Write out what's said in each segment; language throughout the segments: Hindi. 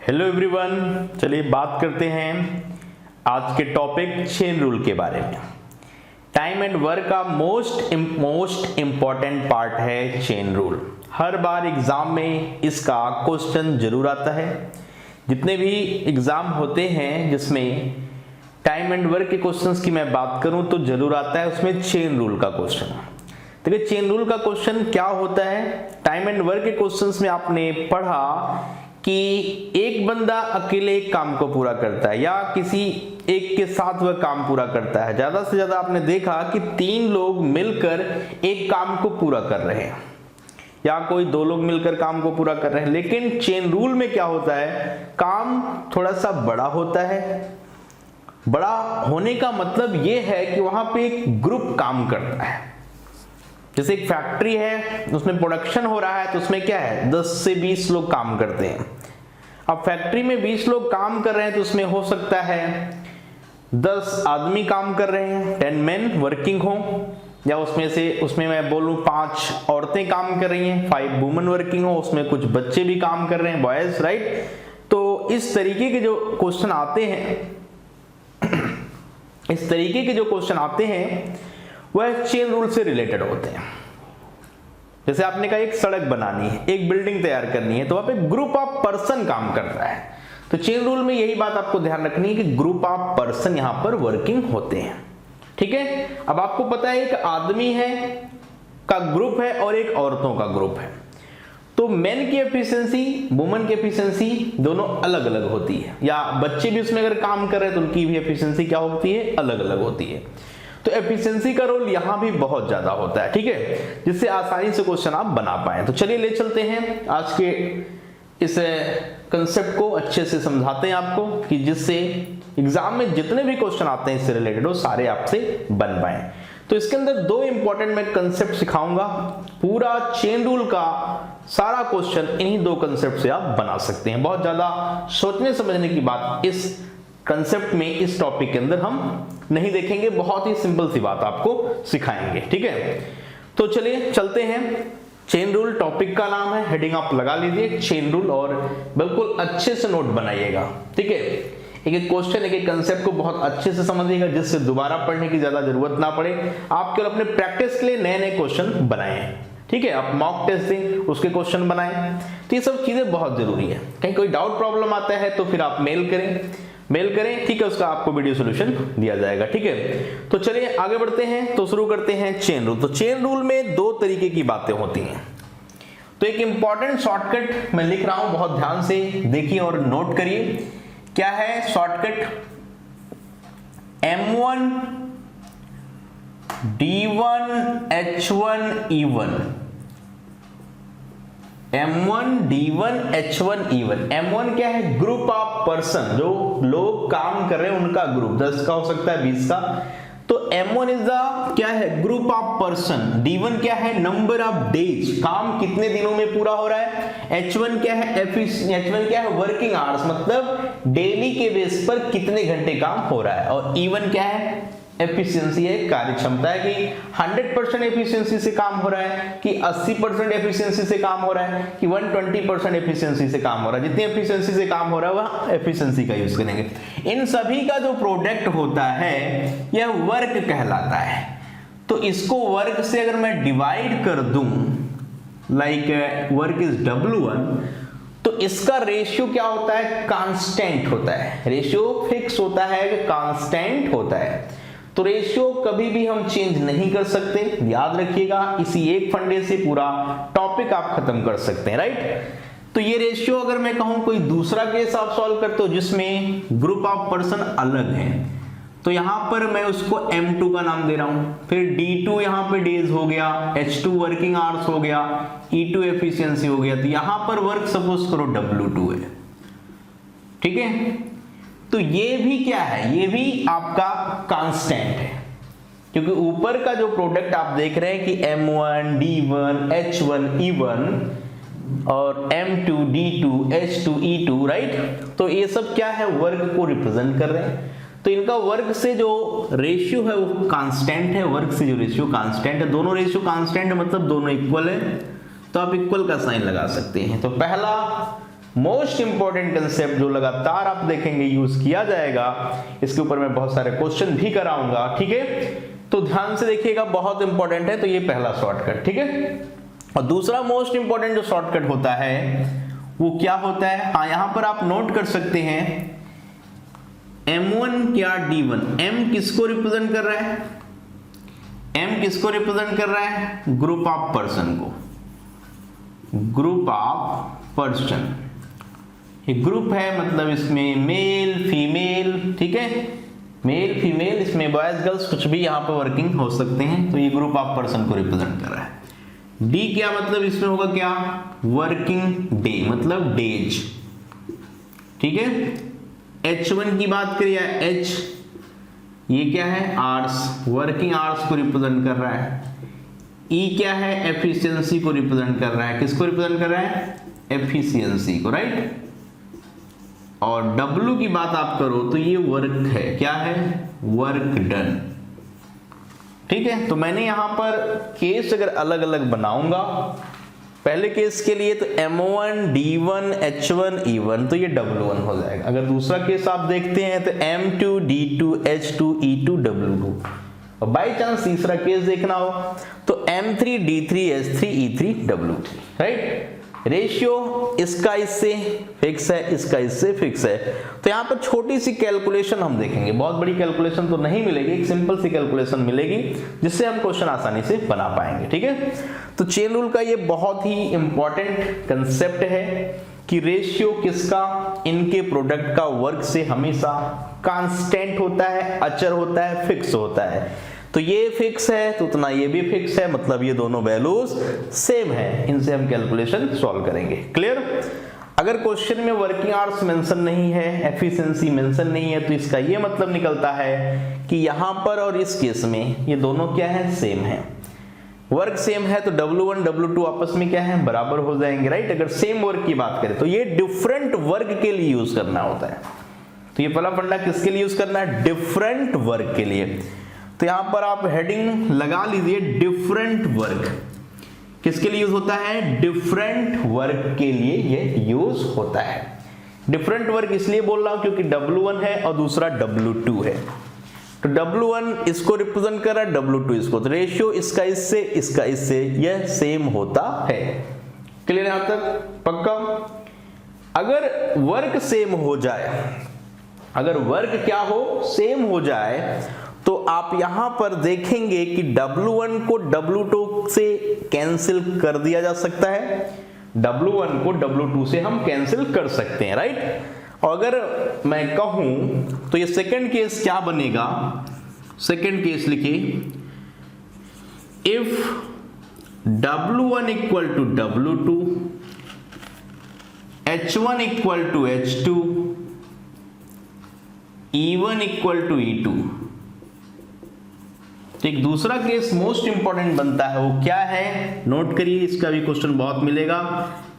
हेलो एवरीवन, चलिए बात करते हैं आज के टॉपिक चेन रूल के बारे में। टाइम एंड वर्क का मोस्ट इम्पॉर्टेंट पार्ट है चेन रूल। हर बार एग्जाम में इसका क्वेश्चन जरूर आता है। जितने भी एग्जाम होते हैं जिसमें टाइम एंड वर्क के क्वेश्चंस की मैं बात करूं तो जरूर आता है उसमें चेन रूल का क्वेश्चन। देखिए चेन रूल का क्वेश्चन क्या होता है। टाइम एंड वर्क के क्वेश्चंस में आपने पढ़ा कि एक बंदा अकेले एक काम को पूरा करता है या किसी एक के साथ वह काम पूरा करता है। ज्यादा से ज्यादा आपने देखा कि 3 लोग मिलकर एक काम को पूरा कर रहे हैं या कोई 2 लोग मिलकर काम को पूरा कर रहे हैं। लेकिन चेन रूल में क्या होता है, काम थोड़ा सा बड़ा होता है। बड़ा होने का मतलब यह है कि वहां पे एक ग्रुप काम करता है। जैसे एक फैक्ट्री है, उसमें प्रोडक्शन हो रहा है तो उसमें क्या है 10 से 20 लोग काम करते हैं। अब फैक्ट्री में 20 लोग काम कर रहे हैं तो उसमें हो सकता है 10 आदमी काम कर रहे हैं, 10 मेन वर्किंग हो, या उसमें मैं बोलूं 5 औरतें काम कर रही हैं, 5 वुमेन वर्किंग हो, उसमें कुछ बच्चे भी काम कर रहे हैं, बॉयज, राइट। तो इस तरीके के जो क्वेश्चन आते हैं वह चेन रूल से रिलेटेड होते हैं। जैसे आपने कहा एक सड़क बनानी है, एक बिल्डिंग तैयार करनी है, तो वहां पे ग्रुप ऑफ पर्सन काम करता है। तो चेन रूल में यही बात आपको ध्यान रखनी है कि ग्रुप ऑफ पर्सन यहां पर वर्किंग होते हैं। ठीक है, अब आपको पता है एक आदमी है का ग्रुप है और एक औरतों का ग्रुप है। तो मेन की एफिशिएंसी, वुमेन की एफिशिएंसी दोनों अलग अलग होती है, या बच्चे भी उसमें अगर काम कर रहे हैं तो उनकी भी एफिशिएंसी क्या होती है, अलग अलग होती है। तो एफिशिएंसी का रोल यहां भी बहुत ज्यादा होता है। ठीक है, जिससे आसानी से क्वेश्चन आप बना पाए। तो चलिए ले चलते हैं आज के इस कंसेप्ट को, अच्छे से समझाते हैं आपको कि जिससे एग्जाम में जितने भी क्वेश्चन आते हैं इससे रिलेटेड वो सारे आपसे बन पाए। तो इसके अंदर 2 इंपॉर्टेंट मैं कंसेप्ट सिखाऊंगा। पूरा चेन रूल का सारा क्वेश्चन इन्हीं 2 कंसेप्ट से आप बना सकते हैं। बहुत ज्यादा सोचने समझने की बात इस कंसेप्ट में, इस टॉपिक के अंदर हम नहीं देखेंगे। बहुत ही सिंपल सी बात आपको सिखाएंगे। ठीक है, तो चलिए चलते हैं। चेन रूल टॉपिक का नाम है, हेडिंग आप लगा लीजिए चेन रूल और बिल्कुल अच्छे से नोट बनाइएगा। ठीक है, एक एक क्वेश्चन, एक एक कंसेप्ट को बहुत अच्छे से समझिएगा जिससे दोबारा पढ़ने की ज्यादा जरूरत ना पड़े। आप केवल अपने प्रैक्टिस के लिए नए नए क्वेश्चन बनाएं। ठीक है, आप मॉक टेस्ट दें, उसके क्वेश्चन बनाएं। तो ये सब चीजें बहुत जरूरी है। कहीं कोई डाउट प्रॉब्लम आता है तो फिर आप मेल करें, ठीक है, उसका आपको वीडियो सॉल्यूशन दिया जाएगा। ठीक है, तो चलिए आगे बढ़ते हैं। तो शुरू करते हैं चेन रूल। तो चेन रूल में 2 तरीके की बातें होती हैं। तो एक इंपॉर्टेंट शॉर्टकट मैं लिख रहा हूं, बहुत ध्यान से देखिए और नोट करिए। क्या है shortcut? M1 D1 H1 E1। M1 D1 H1 E1। M1 क्या है? ग्रुप ऑफ पर्सन, जो लोग काम कर रहे हैं उनका ग्रुप, 10 का हो सकता है, 20 का। तो M1 इज द क्या है? Group of person. D1 क्या है? नंबर ऑफ डेज, काम कितने दिनों में पूरा हो रहा है। H1 क्या है? H1 क्या है? वर्किंग आवर्स, मतलब डेली के बेस पर कितने घंटे काम हो रहा है। और E1 क्या है? एफिशिएंसी है, कार्य क्षमता है कि 100% एफिशिएंसी से काम हो रहा है, कि 80% एफिशिएंसी से काम हो रहा है, कि 120% एफिशिएंसी से काम हो रहा है। जितनी एफिशिएंसी से काम हो रहा है वह एफिशिएंसी का यूज करेंगे। इन सभी का जो प्रोडक्ट होता है यह वर्क कहलाता है। तो इसको वर्क से अगर मैं डिवाइड कर दूं, लाइक वर्क इज W1, तो इसका रेशियो क्या होता है? कांस्टेंट होता है। रेशियो फिक्स होता है, कांस्टेंट होता है। तो रेशियो कभी भी हम चेंज नहीं कर सकते, याद रखिएगा। इसी एक फंडे से पूरा टॉपिक आप खत्म कर सकते हैं, राइट। तो ये रेशियो अगर मैं कहूं कोई दूसरा केस आप सॉल्व करते हो जिसमें ग्रुप ऑफ पर्सन अलग है, तो यहां पर मैं उसको M2 का नाम दे रहा हूं। फिर D2 यहां पे डेज हो गया, H2 वर्किंग आवर्स हो गया, E2 एफिशिएंसी हो गया। तो यहां पर वर्क सपोज करो W2 है। ठीक है, तो ये भी क्या है? ये भी आपका कांस्टेंट है, क्योंकि ऊपर का जो प्रोडक्ट आप देख रहे हैं कि M1 D1 H1 E1 और M2 D2 H2 E2, right. तो ये सब क्या है? वर्क को रिप्रेजेंट कर रहे हैं। तो इनका वर्क से जो रेशियो है वो कांस्टेंट है, वर्क से जो रेशियो कांस्टेंट है। दोनों रेशियो कांस्टेंट है मतलब दोनों इक्वल है, तो आप इक्वल का साइन लगा सकते हैं। तो पहला मोस्ट इंपॉर्टेंट कंसेप्ट जो लगातार आप देखेंगे यूज किया जाएगा, इसके ऊपर मैं बहुत सारे क्वेश्चन भी कराऊंगा, ठीक है। तो ध्यान से देखिएगा, बहुत इंपॉर्टेंट है। तो ये पहला शॉर्टकट, ठीक है। और दूसरा मोस्ट इंपॉर्टेंट जो शॉर्टकट होता है वो क्या होता है, हाँ यहां पर आप नोट कर सकते हैं M1 क्या D1, M किसको रिप्रेजेंट कर रहा है, M किसको रिप्रेजेंट कर रहा है, ग्रुप ऑफ पर्सन को, ग्रुप ऑफ पर्सन। ये ग्रुप है मतलब इसमें मेल फीमेल, ठीक है, मेल फीमेल, इसमें बॉयज गर्ल्स कुछ भी यहाँ पर वर्किंग हो सकते हैं। तो ये ग्रुप ऑफ पर्सन को रिप्रेजेंट कर रहा है। डी क्या मतलब इसमें होगा क्या, वर्किंग डे मतलब डेज, ठीक है। H1 की बात करिए, H ये क्या है, आवर्स, वर्किंग आवर्स को रिप्रेजेंट कर रहा है। E क्या है, एफिशिएंसी को रिप्रेजेंट कर रहा है। किसको रिप्रेजेंट कर रहा है, एफिशिएंसी को, राइट। और W की बात आप करो तो ये वर्क है, क्या है, वर्क डन, ठीक है। तो मैंने यहां पर केस अगर अलग अलग बनाऊंगा, पहले केस के लिए तो M1 D1 H1 E1, तो ये W1 हो जाएगा। अगर दूसरा केस आप देखते हैं तो M2 D2 H2 E2 W2, और बाई चांस तीसरा केस देखना हो तो M3 D3 H3 E3 W3, right. Ratio इसका इससे फिक्स है, इसका इससे फिक्स है। तो यहाँ पर छोटी सी कैलकुलेशन हम देखेंगे, बहुत बड़ी कैलकुलेशन तो नहीं मिलेगी, एक सिंपल सी कैलकुलेशन मिलेगी जिससे हम क्वेश्चन आसानी से बना पाएंगे, ठीक है। तो चेन रूल का ये बहुत ही इंपॉर्टेंट कंसेप्ट है कि रेशियो किसका, इनके प्रोडक्ट का वर्क से हमेशा कांस्टेंट होता है, अचर होता है, फिक्स होता है। तो ये फिक्स है तो उतना ये भी फिक्स है, मतलब ये दोनों वैल्यूज सेम है। इनसे हम कैलकुलेशन सॉल्व करेंगे, क्लियर। अगर क्वेश्चन में वर्किंग आवर्स मेंशन नहीं है, एफिशिएंसी मेंशन नहीं है, तो इसका ये मतलब निकलता है कि यहां पर और इस केस में ये दोनों क्या है, सेम है। वर्क सेम है तो W1 W2 आपस में क्या है, बराबर हो जाएंगे, राइट। अगर सेम वर्क की बात करें तो ये डिफरेंट वर्क के लिए यूज करना होता है। तो ये पहला फंडा किसके लिए यूज करना है, डिफरेंट वर्क के लिए। तो यहां पर आप हेडिंग लगा लीजिए, डिफरेंट वर्क किसके लिए यूज होता है, डिफरेंट वर्क के लिए ये यूज होता है। डिफरेंट वर्क इसलिए बोल रहा हूं क्योंकि W1 है और दूसरा W2 है। तो W1 इसको रिप्रेजेंट कर रहा है, W2 इसको, तो रेशियो इसका इससे यह सेम होता है। क्लियर यहां तक, पक्का। अगर वर्क सेम हो जाए, अगर वर्क क्या हो, सेम हो जाए, तो आप यहां पर देखेंगे कि W1 को W2 से कैंसिल कर दिया जा सकता है, W1 को W2 से हम कैंसिल कर सकते हैं, राइट। और अगर मैं कहूं तो ये सेकंड केस क्या बनेगा, सेकंड केस लिखिए, if W1 equal to W2, H1 equal to H2, E1 equal to E2। तो एक दूसरा केस मोस्ट इंपॉर्टेंट बनता है, वो क्या है, नोट करिए, इसका भी क्वेश्चन बहुत मिलेगा।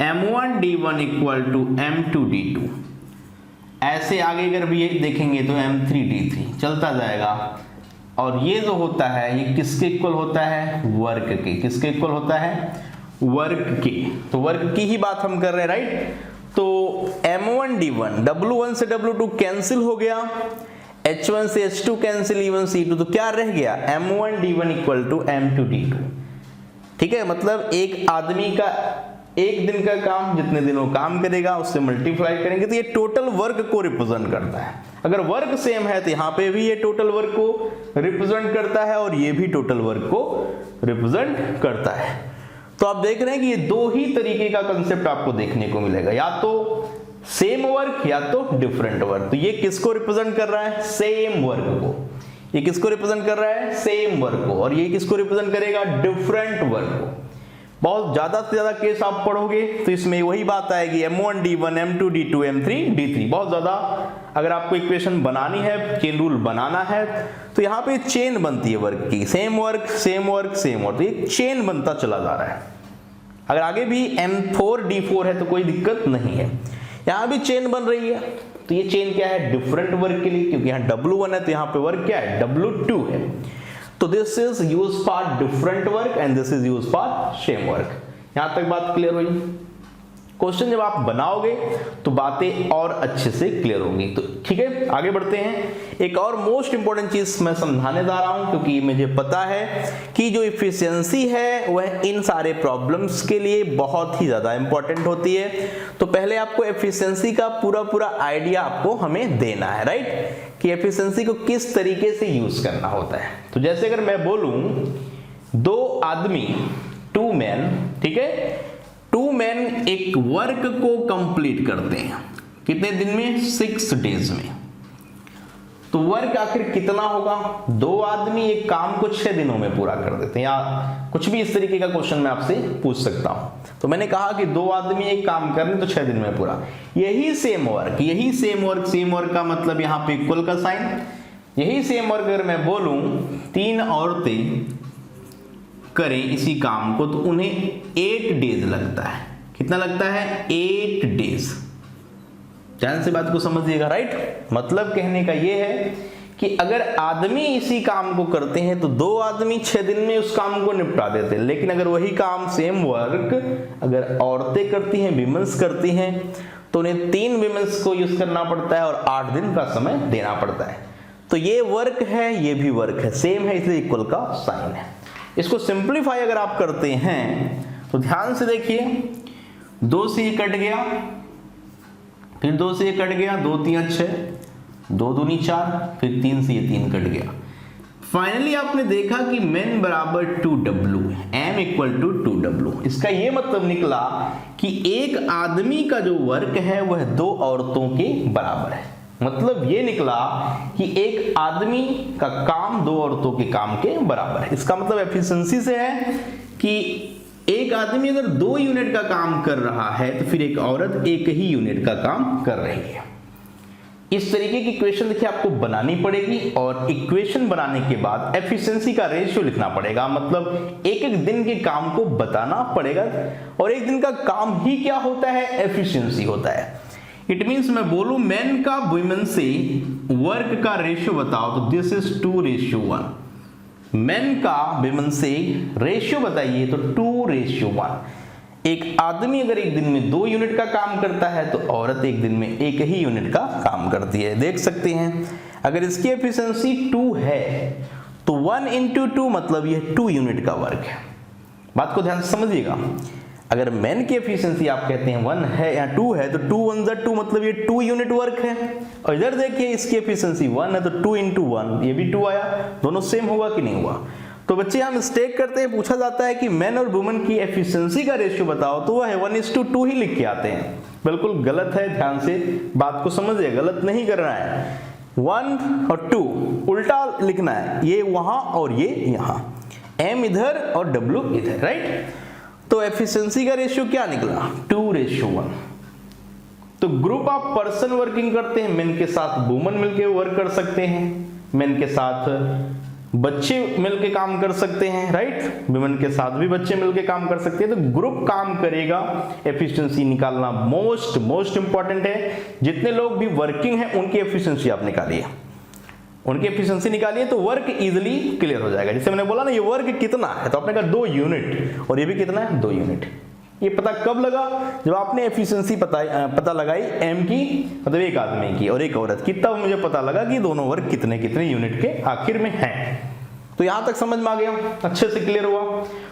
M1 D1 equal to M2 D2, ऐसे आगे अगर भी ये देखेंगे तो M3 D3 चलता जाएगा। और ये जो होता है ये किसके इक्वल होता है, वर्क के। किसके इक्वल होता है, वर्क के। तो वर्क की ही बात हम कर रहे हैं, राइट। तो M1 D1, W1 से W2 कैंसिल हो गया, H1 से H2 कैंसिल, E1 से E2, तो क्या रह गया, M1 D1 equal to M2 D2, ठीक है। मतलब एक आदमी का एक दिन का काम जितने दिन वो काम करेगा उससे मल्टीप्लाई करेंगे तो ये टोटल वर्क को रिप्रेजेंट करता है। अगर वर्क सेम है तो यहाँ पे भी ये टोटल वर्क को रिप्रेजेंट करता है और ये भी टोटल वर्क को रिप्रेजेंट करता है। तो आप देख रहे हैं कि ये दो ही तरीके का कंसेप्ट आपको देखने को मिलेगा, या तो सेम वर्क या तो डिफरेंट वर्क। तो ये किसको रिप्रेजेंट कर रहा है, सेम वर्क को। ये किसको रिप्रेजेंट कर रहा है, सेम वर्क को। और ये किसको रिप्रेजेंट करेगा, डिफरेंट वर्क को। बहुत ज्यादा से ज्यादा केस आप पढ़ोगे तो इसमें वही बात आएगी, M1 D1 M2 D2 M3 D3। बहुत ज्यादा अगर आपको इक्वेशन बनानी है, चेन रूल बनाना है, तो यहाँ पे चेन बनती है वर्क की, same work same work same work, तो ये चेन बनता चला जा रहा है। अगर आगे भी M4 D4 है तो कोई दिक्कत नहीं है, यहाँ भी चेन बन रही है। तो ये चेन क्या है, डिफरेंट वर्क के लिए, क्योंकि यहाँ W1 है तो यहाँ पे वर्क क्या है, W2 है। तो this is use for different work and this is use for same work. यहां तक बात क्लियर हुई। क्वेश्चन जब आप बनाओगे तो बातें और अच्छे से क्लियर होंगी। तो ठीक है, आगे बढ़ते हैं। एक और मोस्ट इंपॉर्टेंट चीज मैं समझाने जा रहा हूं, क्योंकि मुझे पता है कि जो इफिशियंसी है वह इन सारे प्रॉब्लम्स के लिए बहुत ही ज्यादा इंपॉर्टेंट होती है। तो पहले आपको एफिशिएंसी का पूरा आइडिया आपको हमें देना है, राइट, कि एफिशिएंसी को किस तरीके से यूज करना होता है। तो जैसे अगर मैं बोलूं दो आदमी, टू मैन, ठीक है, टू मैन एक वर्क को कंप्लीट करते हैं कितने दिन में? 6 डेज में। तो वर्क आखिर कितना होगा? दो आदमी एक काम को 6 दिनों में पूरा कर देते हैं, या कुछ भी इस तरीके का क्वेश्चन मैं आपसे पूछ सकता हूं। तो मैंने कहा कि दो आदमी एक काम कर रहे हैं तो 6 दिन में पूरा। यही सेम वर्क, सेम वर्क का मतलब यहां पे इक्वल का साइन। यही सेम वर्क अगर मैं बोलूं 3 औरतें करें इसी काम को तो उन्हें 8 डेज लगता है। कितना लगता है? 8 डेज। ध्यान से बात को समझिएगा, राइट। मतलब कहने का यह है कि अगर आदमी इसी काम को करते हैं तो दो आदमी 6 दिन में उस काम को निपटा देते हैं। लेकिन अगर वही काम, सेम वर्क अगर औरतें करती हैं, विमेंस करती हैं, तो उन्हें 3 विमेंस को यूज करना पड़ता है और 8 दिन का समय देना पड़ता है। तो ये वर्क है, ये भी वर्क है, सेम है, इसलिए इक्वल का साइन है। इसको सिंप्लीफाई अगर आप करते हैं तो ध्यान से देखिए, 2 से ये कट गया, फिर 2 से ये कट गया, 2 3 6, 2 दूनी 4, फिर 3 से ये 3 कट गया। फाइनली आपने देखा कि मेन बराबर 2W, m equal to 2W। इसका ये मतलब निकला कि एक आदमी का जो वर्क है वह 2 औरतों के बराबर है। मतलब ये निकला कि एक आदमी का काम 2 औरतों के काम के बराबर है। इसका मतलब एफिशिएंसी से है कि एक आदमी अगर 2 यूनिट का काम कर रहा है तो फिर एक औरत 1 ही यूनिट का काम कर रही है। इस तरीके की इक्वेशन देखिए आपको बनानी पड़ेगी, और इक्वेशन बनाने के बाद एफिशिएंसी का रेशियो लिखना पड़ेगा। मतलब एक दिन के काम को बताना पड़ेगा, और एक दिन का काम ही क्या होता है? एफिशिएंसी होता है। इट मीन्स मैं बोलूं मेन का वुमेन से वर्क का रेशियो बताओ तो दिस इज 2:1। मेन का वुमेन से रेशियो बताइए तो 2:1। एक आदमी अगर एक दिन में 2 यूनिट का काम करता है तो औरत एक दिन में 1 ही यूनिट का काम करती है। देख सकते हैं अगर इसकी एफिशिएंसी 2 है तो 1 × 2 मतलब ये 2 यूनिट का वर्क है। बात को ध्यान से समझिएगा। अगर मेन की एफिशिएंसी आप कहते हैं 1 है या 2 है तो 2 1 = 2 मतलब ये 2 यूनिट वर्क है। और इधर देखिए इसकी एफिशिएंसी 1 है तो 2 × 1 ये भी 2 आया। दोनों सेम होगा कि नहीं हुआ? तो बच्चे हम मिस्टेक करते हैं, पूछा जाता है कि मेन और वुमेन की एफिशिएंसी का रेशियो बताओ तो वह है 1:2 ही लिख के आते हैं। बिल्कुल गलत है, ध्यान से बात को समझिए, गलत नहीं करना है। 1 और 2 उल्टा लिखना है, ये वहां और ये यहां, m इधर और w इधर, राइट। तो एफिशिएंसी का रेशियो क्या निकला? 2:1। तो ग्रुप ऑफ पर्सन वर्किंग करते हैं, मेन के साथ वुमेन मिलके वर्क कर सकते हैं, मेन के साथ बच्चे मिलके काम कर सकते हैं, राइट। वुमेन के साथ भी बच्चे मिलके काम कर सकते हैं। तो ग्रुप काम करेगा, एफिशिएंसी निकालना मोस्ट इंपॉर्टेंट है। जितने लोग भी वर्किंग हैं उनकी एफिशिएंसी आप निकालिए, उनकी एफिशिएंसी निकालिए तो वर्क इजीली क्लियर हो जाएगा। जैसे मैंने बोला ना, ये वर्क कितना है तो आपने कहा 2 यूनिट, और ये भी कितना है? 2 यूनिट। ये पता कब लगा? जब आपने एफिशिएंसी पता लगाई m की, मतलब एक आदमी की और एक औरत की, तब मुझे पता लगा कि दोनों वर्क कितने कितने यूनिट के आखिर में हैं। तो यहां तक समझ में आ गया, अच्छे से क्लियर हुआ।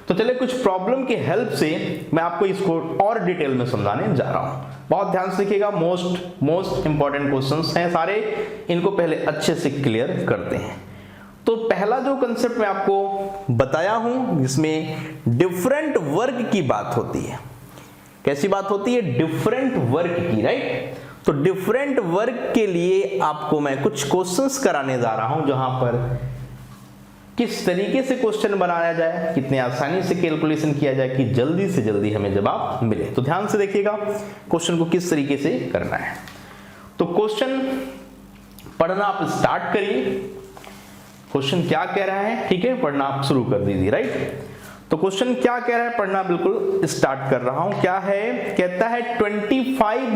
तो चलिए कुछ प्रॉब्लम की हेल्प से मैं आपको इसको और डिटेल में समझाने जा रहा हूं। बहुत ध्यान से देखिएगा, मोस्ट इंपॉर्टेंट क्वेश्चंस हैं सारे, इनको पहले अच्छे से क्लियर करते हैं। तो पहला जो कंसेप्ट मैं आपको बताया हूं जिसमें डिफरेंट वर्क की बात होती है। कैसी बात होती है? डिफरेंट वर्क की, राइट। तो डिफरेंट वर्क के लिए आपको मैं कुछ क्वेश्चंस कराने जा रहा हूं, जहां पर किस तरीके से क्वेश्चन बनाया जाए, कितने आसानी से कैलकुलेशन किया जाए कि जल्दी से जल्दी हमें जवाब मिले। तो ध्यान से देखिएगा क्वेश्चन को किस तरीके से करना है। तो क्वेश्चन पढ़ना आप स्टार्ट करिए। क्वेश्चन क्या कह रहा है, ठीक है, पढ़ना आप शुरू कर दीजिए, राइट। तो क्वेश्चन क्या कह रहा है, पढ़ना बिल्कुल स्टार्ट कर रहा हूं। क्या है? कहता है 25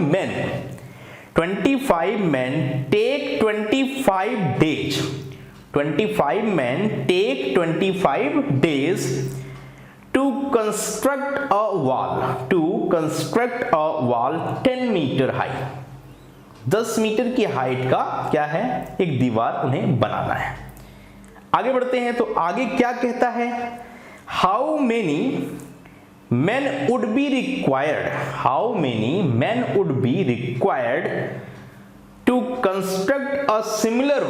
men take 25 days 25 men take 25 days to construct a wall 10 metre high, 10 metre की हाइट का क्या है, एक दीवार उन्हें बनाना है। आगे बढ़ते हैं तो आगे क्या कहता है, how many men would be required to construct a similar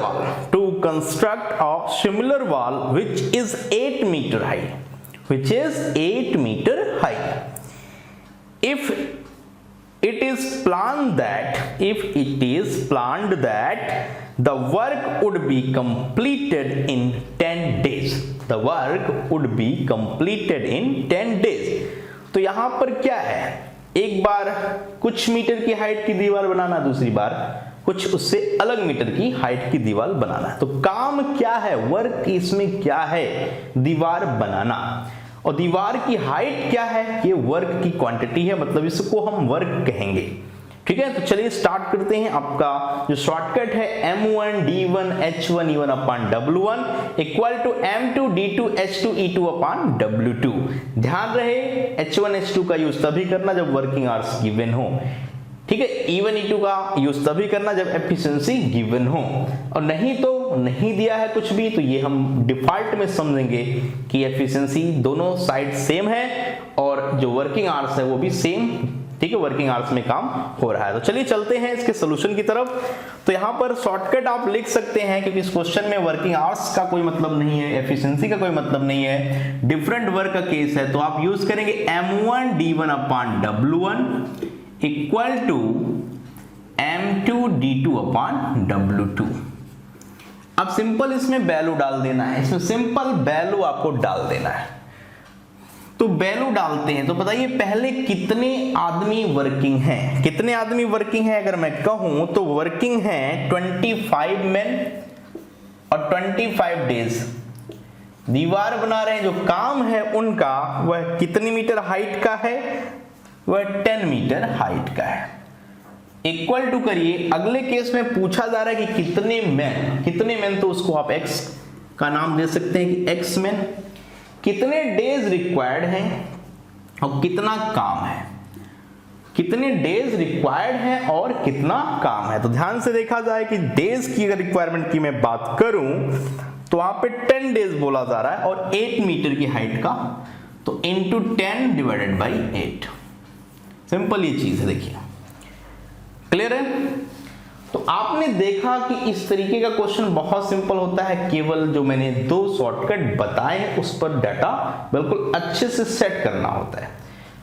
wall which is 8 meter high, if it is planned that the work would be completed in 10 days, तो यहां पर क्या है, एक बार कुछ मीटर की हाइट की दीवार बनाना, दूसरी बार कुछ उससे अलग मीटर की हाइट की दीवार बनाना है। तो काम क्या है, वर्क इसमें क्या है, दीवार बनाना, और दीवार की हाइट क्या है, ये वर्क की क्वांटिटी है, मतलब इसको हम वर्क कहेंगे। ठीक है, तो चलिए स्टार्ट करते हैं। आपका जो शॉर्टकट है M1 D1 H1 E1 upon W1 equal to M2 D2 H2 E2 upon W2। ध्यान रहे H1 H2 का यूज तभी करना जब वर्किंग आवर्स गिवन हो, ठीक है। E1 E2 का यूज तभी करना जब एफिशिएंसी गिवन हो, और नहीं तो नहीं दिया है कुछ भी, तो ये हम डिफॉल्ट में समझेंगे कि एफिशिएंसी दोनों साइड सेम है और जो वर्किंग आवर्स है वो भी सेम, ठीक है, वर्किंग आवर्स में काम हो रहा है। तो चलिए चलते हैं इसके सॉल्यूशन की तरफ। तो यहाँ पर शॉर्टकट आप लिख सकते हैं, क्योंकि इस क्वेश्चन में वर्किंग आवर्स का कोई मतलब नहीं है, एफिशिएंसी का कोई मतलब नहीं है, डिफरेंट वर्क का केस है, तो आप यूज करेंगे M1 D1 upon W1 equal to M2 D2 upon W2। अब सिंपल इसमें वैल्यू डाल देना है, इसमें सिंपल वैल्यू आपको डाल देना है। तो वैल्यू डालते हैं, तो बताइए पहले कितने आदमी वर्किंग हैं, कितने आदमी वर्किंग हैं, अगर मैं कहूं तो वर्किंग हैं 25 मेन और 25 डेज दीवार बना रहे हैं। जो काम है उनका वह कितनी मीटर हाइट का है, वह 10 मीटर हाइट का है। इक्वल टू करिए, अगले केस में पूछा जा रहा है कि कितने मैन, तो उसको आप x का नाम दे सकते हैं कि x मैन, कितने डेज रिक्वायर्ड हैं और कितना काम है, कितने डेज रिक्वायर्ड हैं और कितना काम है। तो ध्यान से देखा जाए कि डेज की अगर रिक्वायरमेंट की मैं बात करूं तो वहां पे 10 डेज बोला जा रहा है और 8 मीटर की हाइट का, तो इंटू 10 डिवाइडेड बाई 8। सिंपल ये चीज है, देखिए क्लियर है। तो आपने देखा कि इस तरीके का क्वेश्चन बहुत सिंपल होता है, केवल जो मैंने दो शॉर्टकट बताए हैं उस पर डाटा बिल्कुल अच्छे से सेट करना होता है।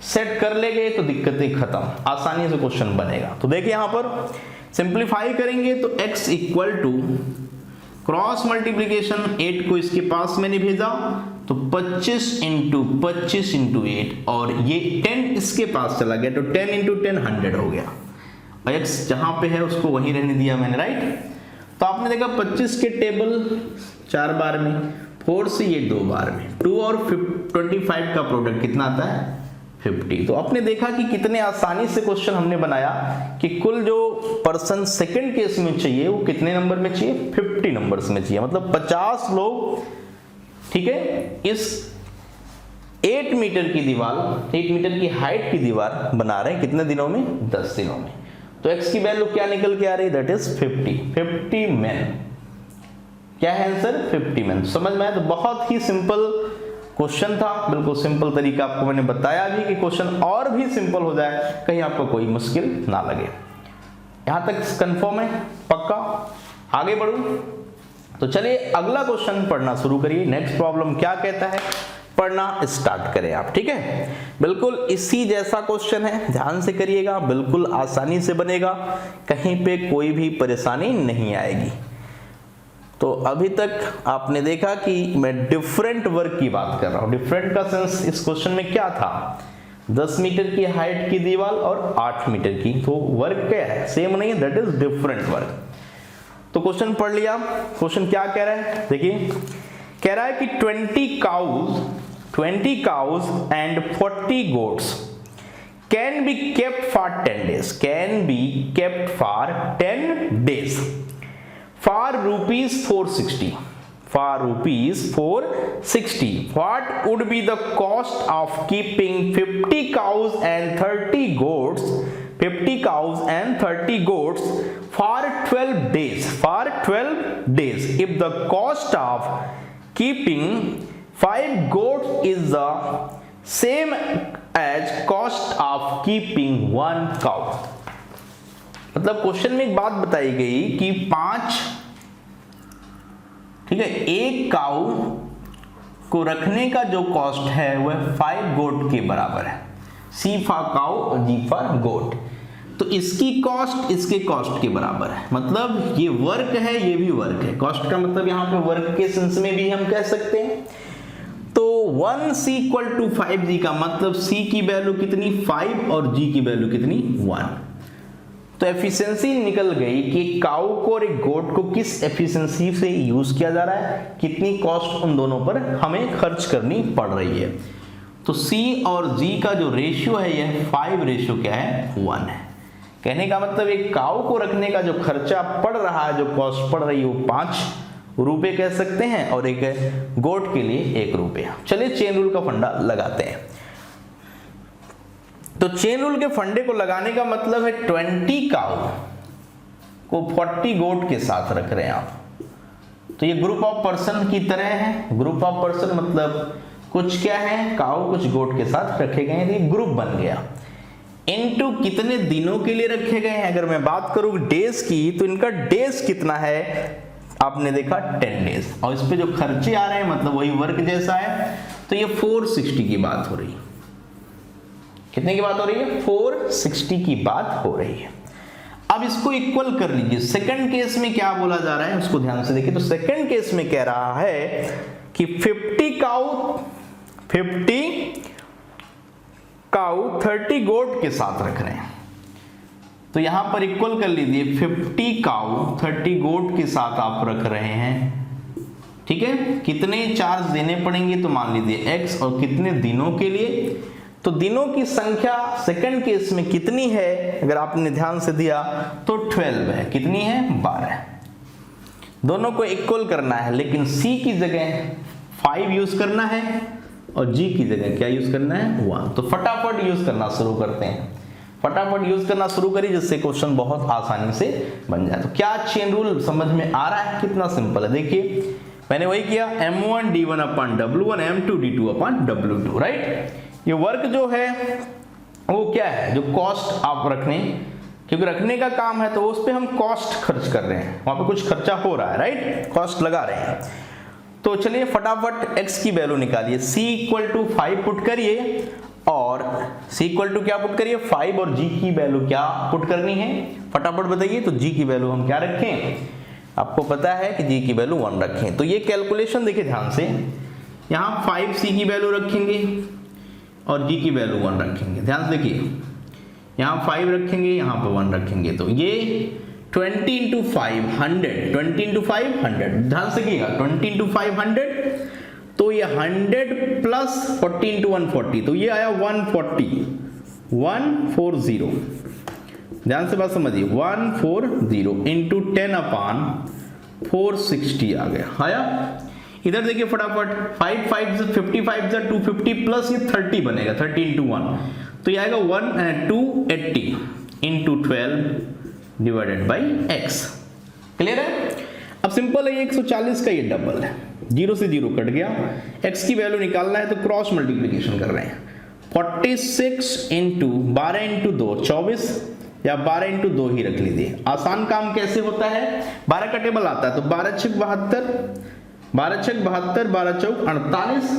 सेट कर ले गए तो दिक्कतें खत्म, आसानी से क्वेश्चन बनेगा। तो देखिए यहां पर सिंप्लीफाई करेंगे तो x equal to cross multiplication 8 को इसके पास मैंने भेजा तो 25 इंटू 8 और ये 10 इसके पास चला गया, तो 10 इंटू 10 100 हो गया। x जहां पे है उसको वहीं रहने दिया मैंने, राइट। तो आपने देखा 25 के टेबल 4 बार में, 4 से ये 2 बार में, 2 और 25 का प्रोडक्ट कितना आता है 50। तो आपने देखा कि कितने आसानी से क्वेश्चन हमने बनाया कि कुल जो पर्सन सेकंड केस में चाहिए वो कितने नंबर में चाहिए, 50 नंबर्स में चाहिए, मतलब 50 लोग, ठीक है, इस 8 मीटर की दीवार, 8 मीटर की हाइट की दीवार बना रहे हैं कितने दिनों में, 10 दिनों में। तो x की वैल्यू क्या निकल के आ रही है, दैट इज 50 मैन। क्या है आंसर, 50 मैन। समझ में आया। तो बहुत ही सिंपल क्वेश्चन था, बिल्कुल सिंपल तरीका आपको मैंने बताया भी कि क्वेश्चन और भी सिंपल हो जाए, कहीं आपको कोई मुश्किल ना लगे। यहां तक कंफर्म है, पक्का। आगे बढ़ूं तो चलिए अगला क्वेश्चन पढ़ना शुरू करिए। नेक्स्ट प्रॉब्लम क्या कहता है, पढ़ना स्टार्ट करें आप, ठीक है। बिल्कुल इसी जैसा क्वेश्चन है, ध्यान से करिएगा, बिल्कुल आसानी से बनेगा, कहीं पे कोई भी परेशानी नहीं आएगी। तो अभी तक आपने देखा कि मैं डिफरेंट वर्क की बात कर रहा हूं। डिफरेंट का सेंस इस क्वेश्चन में क्या था, 10 मीटर की हाइट की दीवार और 8 मीटर की, तो वर्क क्या है, सेम नहीं है, दैट इज डिफरेंट वर्क। तो क्वेश्चन पढ़ लिया। क्वेश्चन क्या कह रहा है, देखिए कह रहा है कि 20 cows and 40 goats can be kept for 10 days, for rupees 460, for rupees 460. What would be the cost of keeping 50 cows and 30 goats? 50 cows and 30 goats for 12 days. For 12 days. If the cost of keeping 5 goats is the same as cost of keeping 1 cow. मतलब क्वेश्चन में एक बात बताई गई कि 5, ठीक है, एक काऊ को रखने का जो कॉस्ट है वह 5 गोट के बराबर है। सी फॉर काऊ और जी फॉर गोट। तो इसकी कॉस्ट इसके कॉस्ट के बराबर है, मतलब ये वर्क है ये भी वर्क है। कॉस्ट का मतलब यहां पे वर्क के सेंस में भी हम कह सकते हैं। तो 1c इक्वल टू 5g का मतलब c की वैल्यू कितनी 5 और g की वैल्यू कितनी 1। तो एफिशिएंसी निकल गई कि काऊ को और एक गोट को किस एफिशिएंसी से यूज किया जा रहा है, कितनी कॉस्ट उन दोनों पर हमें खर्च करनी पड़ रही है। तो C और G का जो रेशियो है यह 5 रेशियो क्या है 1 है। कहने का मतलब एक काऊ को रखने का जो खर्चा पड़ रहा है, जो कॉस्ट पड़ रही है वो 5 रुपए कह सकते हैं और एक गोट के लिए 1 रुपया। चलिए चेन रूल का फंडा लगाते हैं। तो चेन रूल के फंडे को लगाने का मतलब है 20 काऊ को 40 गोट के साथ रख रहे हैं आप। तो ये ग्रुप ऑफ पर्सन की तरह है। ग्रुप ऑफ पर्सन मतलब कुछ क्या है, काऊ कुछ गोट के साथ रखे गए हैं, ये ग्रुप बन गया। इनटू कितने दिनों के लिए रखे गए हैं, अगर मैं बात करूं डेज की तो इनका डेज कितना है, आपने देखा 10 डेज। और इस पे जो खर्चे आ रहे हैं मतलब वही वर्क जैसा है। तो ये 460 की बात हो रही है। कितने की बात हो रही है 460 की बात हो रही है। अब इसको इक्वल कर लीजिए। सेकंड केस में क्या बोला जा रहा है उसको ध्यान से देखिए। तो सेकंड केस में कह रहा है कि 50 काऊ 30 गोट के साथ रख रहे हैं। तो यहां पर इक्वल कर लीजिए 50 काऊ 30 गोट के साथ आप रख रहे हैं, ठीक है। कितने चार्ज देने पड़ेंगे तो मान लीजिए x, और कितने दिनों के लिए, तो दिनों की संख्या सेकंड केस में कितनी है अगर आपने ध्यान से दिया तो 12 है। कितनी है 12। दोनों को इक्वल करना है, लेकिन c की जगह 5 यूज करना है और g की जगह क्या यूज करना है 1। तो फटाफट यूज करना शुरू करते हैं। फटाफट यूज करना शुरू करिए जिससे क्वेश्चन बहुत आसानी से बन जाए। तो क्या चेन रूल समझ में आ रहा है, कितना सिंपल है। देखिए मैंने वही किया m1 d1 upon w1 m2 d2 upon w2, right. ये वर्क जो है वो क्या है, जो कॉस्ट आप रखने, क्योंकि रखने का काम है तो उस पे हम कॉस्ट खर्च कर रहे हैं, वहां पे कुछ खर्चा हो रहा है, राइट, कॉस्ट लगा रहे हैं। तो चलिए फटाफट x की वैल्यू निकालिए। c इक्वल टू 5 पुट करिए और c इक्वल टू क्या पुट करिए 5, और g की वैल्यू क्या पुट करनी है फटाफट बताइए। तो g की वैल्यू हम क्या रखें, आपको पता है कि g की वैल्यू 1 रखें। तो ये कैलकुलेशन देखिए ध्यान से, यहाँ 5c की वैल्यू रखेंगे और g की वैल्यू 1 रखेंगे। ध्यान से देखिए, यहाँ 5 रखेंगे यहाँ पे 1 रखेंगे। तो ये 20 इंटू 5 100, 20 इंटू 5 100। ध्यान से कीजिएगा 20 इंटू 5 100, तो ये 100 प्लस 40 इंटू 140, तो ये आया 140 140। ध्यान से बात समझिए 140 इंटू 10 अपान 460 आ गया, आया। इधर देखिए फटाफट 5 5 से 55 से 250 प्लस ये 30 बनेगा, 30 इंटू 1, तो ये आएगा 280 into 12 divided by x। Clear है। अब सिंपल है, 140 का ये डबल है, 0 से 0 कट गया। x की वैल्यू निकालना है तो क्रॉस मल्टीप्लीकेशन कर रहे हैं। 46 इंटू 12 इंटू 2 24, या 12 इंटू 2 ही रख लीजिए। आसान काम कैसे होता है, 12 का टेबल आता है तो 12 छक 72, 12 छक 72, 12 चौक 48,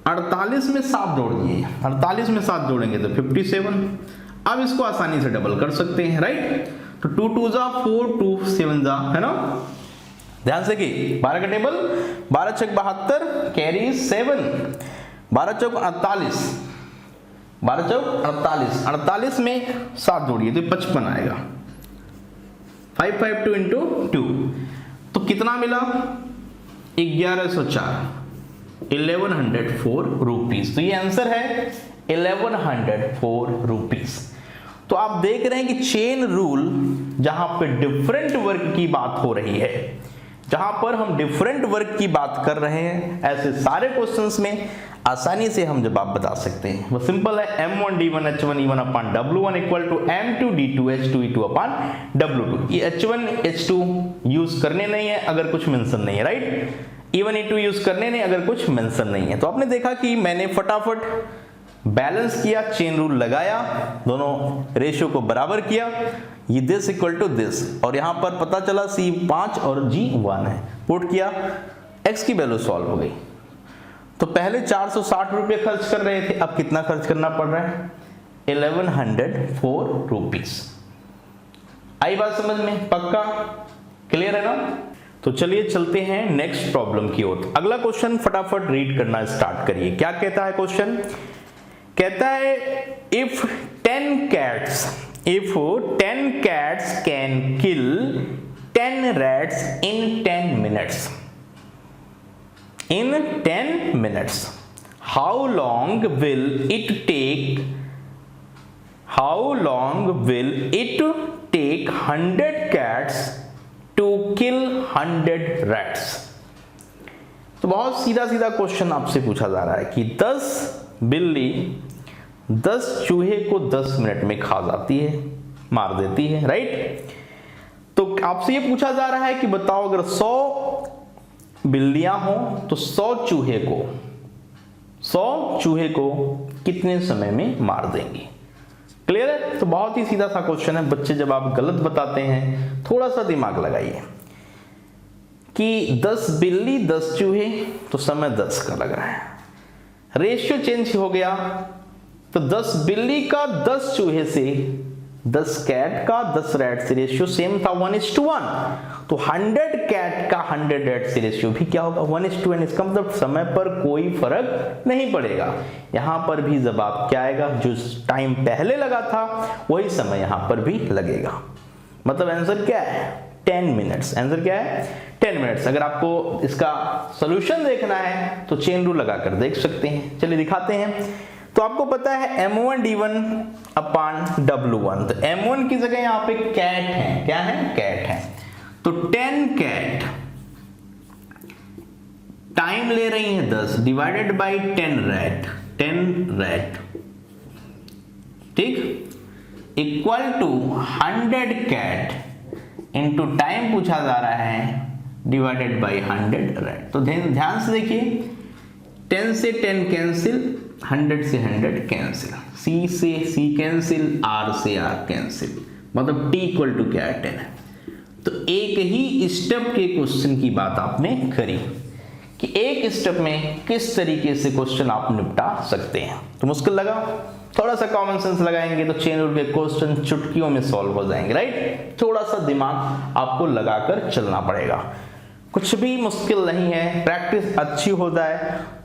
48 में 7 जोड़ दिए, 48 में 7 जोड़ेंगे तो 57। अब इसको आसानी से डबल कर सकते हैं, राइट। तो 2 2 जा 4, 2 7 जा, है ना। ध्यान से कि 12 का टेबल 12 छक 72 कैरी 7, 12 चौक 48, 12 चौक 48, 48 में 7 जोड़िए तो 55 आएगा। 552 इंटू 2, तो कितना मिला 1104, 1104 रुपीज। तो ये आंसर है 1104 रुपीज। तो आप देख रहे हैं कि चेन रूल जहां पे डिफरेंट वर्क की बात हो रही है, जहां पर हम डिफरेंट वर्क की बात कर रहे हैं, ऐसे सारे क्वेश्चंस में आसानी से हम जवाब बता सकते हैं। वो सिंपल है, m1d1h1e1 upon w1 equal to m2d2h2e2 upon w2। ये h1 h2 यूज करने नहीं है अगर कुछ मेंशन नहीं है, राइट। e1 e2 यूज करने नहीं अगर कुछ मेंशन नहीं है। तो आपने देखा कि मैंने फटाफट बैलेंस किया, चेन रूल लगाया, दोनों रेशियो को बराबर किया, ये दिस इक्वल टू दिस, और यहां पर पता चला c 5 और g 1 है, पुट किया, x की वैल्यू सॉल्व हो गई। तो पहले 460 रुपये खर्च कर रहे थे, अब कितना खर्च करना पड़ रहा है, 1104 रुपीज। आई बात समझ में, पक्का क्लियर है ना। तो चलिए चलते हैं नेक्स्ट प्रॉब्लम की ओर। अगला क्वेश्चन फटाफट रीड करना स्टार्ट करिए। क्या कहता है क्वेश्चन, कहता है if 10 cats can kill 10 rats in 10 minutes, how long will it take 100 cats to kill 100 rats। तो बहुत सीधा सीधा क्वेश्चन आपसे पूछा जा रहा है कि 10 बिल्ली 10 चूहे को 10 मिनट में खा जाती है, मार देती है, राइट। तो आपसे ये पूछा जा रहा है कि बताओ अगर 100 बिल्लियां हो तो 100 चूहे को कितने समय में मार देंगी। क्लियर है। तो बहुत ही सीधा सा क्वेश्चन है। बच्चे जब आप गलत बताते हैं थोड़ा सा दिमाग लगाइए कि 10 बिल्ली 10 चूहे, तो समय 10 का लग रहा है, रेशियो चेंज हो गया, तो 10 बिल्ली का 10 चूहे से, 10 कैट का 10 रैट से रेशियो सेम था 1:1, तो 100 कैट का 100 रैट से रेशियो भी क्या होगा 1:1। इसका मतलब समय पर कोई फर्क नहीं पड़ेगा। यहां पर भी जवाब क्या आएगा, जो टाइम पहले लगा था वही समय यहां पर भी लगेगा। मतलब आंसर क्या है 10 मिनट्स। आंसर क्या है 10 मिनट्स। अगर आपको इसका सॉल्यूशन देखना है तो चेन रूल लगाकर देख सकते हैं। चलिए दिखाते हैं। तो आपको पता है m1d1 अपान w1, तो m1 की जगह यहां पे कैट है, क्या है कैट है, तो 10 कैट टाइम ले रही है 10 डिवाइडेड बाय 10 रैट, ठीक, equal to 100 cat into time पूछा जा रहा है डिवाइडेड बाय 100 रैट। तो ध्यान से देखिए, 10 से 10 कैंसिल, 100 से 100 कैंसिल, C से C कैंसिल, R से R कैंसिल, मतलब T इक्वल टू क्या है 10 है। तो एक ही स्टेप के क्वेश्चन की बात आपने करी कि एक स्टेप में किस तरीके से क्वेश्चन आप निपटा सकते हैं। तो मुश्किल लगा, थोड़ा सा कॉमन सेंस लगाएंगे तो चेन रूल के क्वेश्चन चुटकियों में सॉल्व हो जाएंगे, राइट। थोड़ा सा दिमाग आपको लगाकर चलना पड़ेगा, कुछ भी मुश्किल नहीं है। प्रैक्टिस अच्छी हो जाए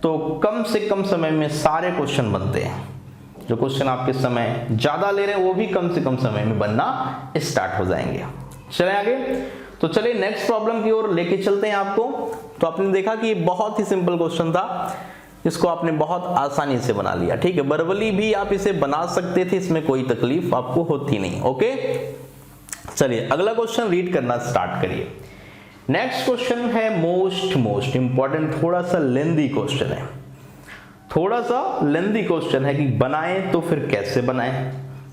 तो कम से कम समय में सारे क्वेश्चन बनते हैं। जो क्वेश्चन आपके समय ज्यादा ले रहे हैं वो भी कम से कम समय में बनना स्टार्ट हो जाएंगे। चलें आगे। तो चलिए नेक्स्ट प्रॉब्लम की ओर लेके चलते हैं आपको। तो आपने देखा कि ये बहुत ही सिंपल क्वेश्चन था, इसको आपने बहुत आसानी से बना लिया, ठीक है। वर्बली भी आप इसे बना सकते थे, इसमें कोई तकलीफ आपको होती नहीं। ओके, चलिए अगला क्वेश्चन रीड करना स्टार्ट करिए। नेक्स्ट क्वेश्चन है मोस्ट इंपॉर्टेंट, थोड़ा सा लेंदी क्वेश्चन है, कि बनाएं तो फिर कैसे बनाएं।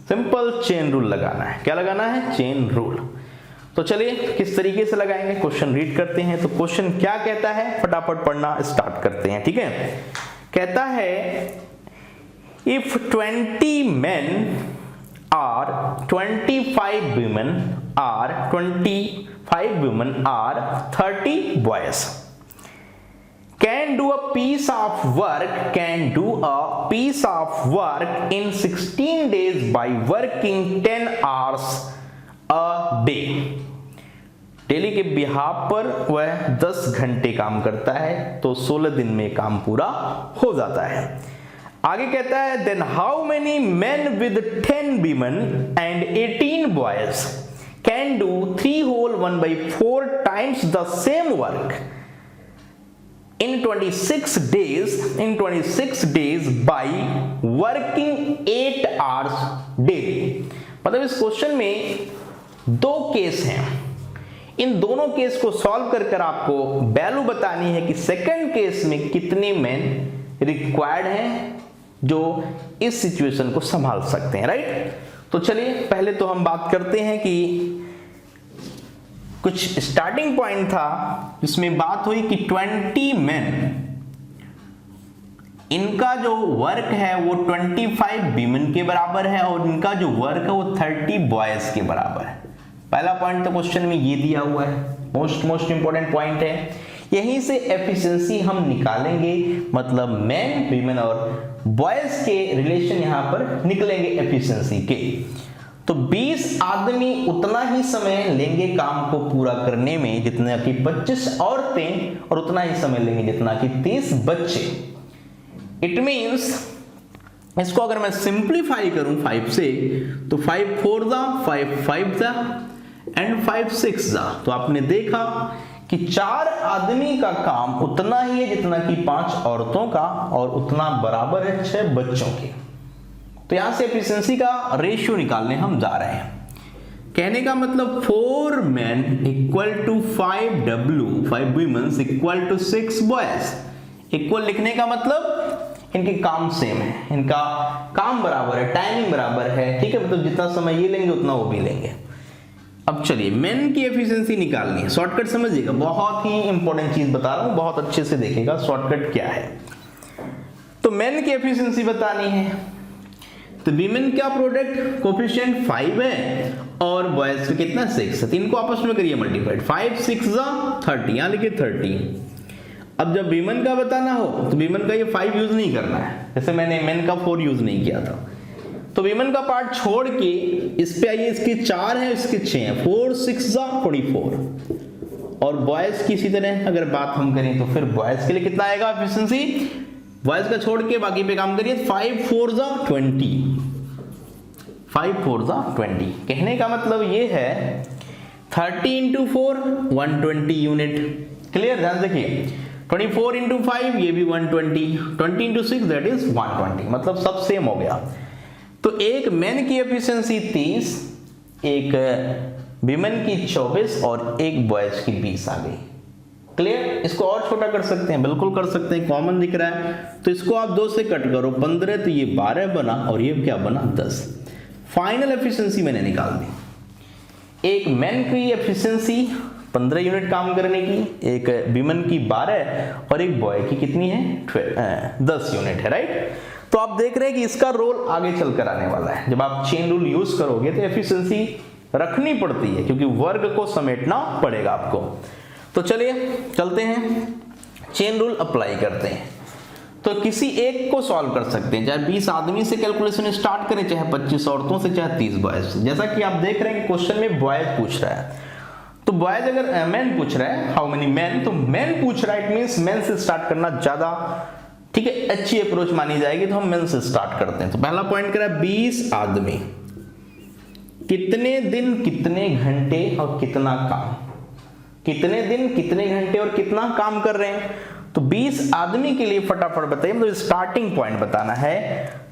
सिंपल चेन रूल लगाना है। क्या लगाना है, चेन रूल। तो चलिए किस तरीके से लगाएंगे, क्वेश्चन रीड करते हैं। तो क्वेश्चन क्या कहता है फटाफट पढ़ना स्टार्ट करते हैं, ठीक है। कहता है if 20 men or 25 women or 25 women or 30 boys can do a piece of work in 16 days by working 10 hours a day। Daily के बिहाफ पर वह 10 घंटे काम करता है तो 16 दिन में काम पूरा हो जाता है। आगे कहता है then how many men with 10 women and 18 boys can do 3 whole 1/4 times the same work in 26 days by working 8 hours daily। मतलब इस क्वेश्चन में दो केस हैं। इन दोनों केस को सॉल्व कर आपको वैल्यू बतानी है कि सेकंड केस में कितने मैन रिक्वायर्ड हैं जो इस सिचुएशन को संभाल सकते हैं, राइट। तो चलिए पहले तो हम बात करते हैं कि कुछ स्टार्टिंग पॉइंट था जिसमें बात हुई कि 20 मैन, इनका जो वर्क है वो 25 वीमेन के बराबर है और इनका जो वर्क है वो 30 बॉयज के बराबर है। पहला पॉइंट तो क्वेश्चन में ये दिया हुआ है, मोस्ट इंपॉर्टेंट पॉइंट है। यहीं से एफिशिएंसी हम निकालेंगे, मतलब मैन, वीमेन और बॉयज के रिलेशन यहां पर निकलेंगे एफिशिएंसी के। तो 20 आदमी उतना ही समय लेंगे काम को पूरा करने में जितना कि 25 औरतें, और उतना ही समय लेंगे जितना कि 30 बच्चे। इट मींस इसको अगर मैं सिंप्लीफाई करूं 5 से, तो 5 4 जा, 5 5 जा एंड 5 6 जा, तो आपने देखा कि 4 आदमी का काम उतना ही है जितना कि 5 औरतों का, और उतना बराबर है 6 बच्चों के। तो यहां से एफिशिएंसी का रेशियो निकालने हम जा रहे हैं। कहने का मतलब 4 men equal to 5 W, 5 women equal to 6 boys। Equal लिखने का मतलब इनके काम सेम है, इनका काम बराबर है, टाइमिंग बराबर है, ठीक है। मतलब जितना समय ये लेंगे उतना वो भी लेंगे। अब चलिए मेन की एफिशिएंसी निकालनी है। शॉर्टकट समझिएगा, बहुत ही इंपॉर्टेंट चीज बता रहा हूं, बहुत अच्छे से देखिएगा शॉर्टकट क्या है। तो मेन की एफिशिएंसी बतानी है, तो वीमेन का प्रोडक्ट कोफिशिएंट 5 है और बॉयज का कितना 6 है। तो इनको आपस में करिए मल्टीप्लाइड, 5 6 जा 30, यहां लिखिए 30। अब जब वीमेन का बताना हो तो वीमेन का ये 5 यूज नहीं करना है, जैसे मैंने मेन का 4 यूज नहीं किया था। तो वीमेन का पार्ट छोड़ के इस पे आइए, इसके 4 है, इसके 6 है, 4 6 जा 44। और बॉयज की इसी तरह अगर बात हम करें तो फिर बॉयज के लिए कितना आएगा एफिशिएंसी, बॉयज का छोड़ के बाकी पे काम करिए, 5 4 जा 20, 5 4 जा 20। कहने का मतलब ये है 30 into 4 120 यूनिट। क्लियर, ध्यान देखिए, 24 into 5 ये भी 120, 20 into 6 दैट इज 120, मतलब सब सेम हो गया। तो एक मेन की एफिशिएंसी 30, एक विमेन की 24 और एक बॉयज की 20 आ गई। क्लियर, इसको और छोटा कर सकते हैं, बिल्कुल कर सकते हैं, कॉमन दिख रहा है तो इसको आप 2 से कट करो, 15, तो ये 12 बना और ये क्या बना 10। फाइनल एफिशिएंसी मैंने निकाल दी। एक मेन की एफिशिएंसी 15 यूनिट काम करने की, एक विमेन की 12 और एक बॉय की कितनी है 10 यूनिट है, राइट। तो आप देख रहे हैं कि इसका रोल आगे चलकर आने वाला है। जब आप चेन रूल यूज करोगे तो एफिशिएंसी रखनी पड़ती है क्योंकि वर्ग को समेटना पड़ेगा आपको। तो चलिए चलते हैं, चेन रूल अप्लाई करते हैं। तो किसी एक को सॉल्व कर सकते हैं, चाहे 20 आदमी से कैलकुलेशन स्टार्ट करें, चाहे 25 औरतों से, चाहे 30 बॉयज से। जैसा कि आप देख रहे हैं कि क्वेश्चन में बॉयज पूछ रहा है, तो बॉयज अगर मैन पूछ रहा है हाउ मेनी मैन, तो मैन पूछ रहा है, इट मींस मैन से स्टार्ट करना ज्यादा, ठीक है, अच्छी अप्रोच मानी जाएगी। तो हम मैन से स्टार्ट करते हैं। तो पहला पॉइंट करा 20 आदमी, कितने दिन, कितने घंटे और कितना काम, कितने दिन, कितने घंटे और कितना काम कर रहे हैं। तो 20 आदमी के लिए फटाफट बताइए, मतलब स्टार्टिंग पॉइंट बताना है।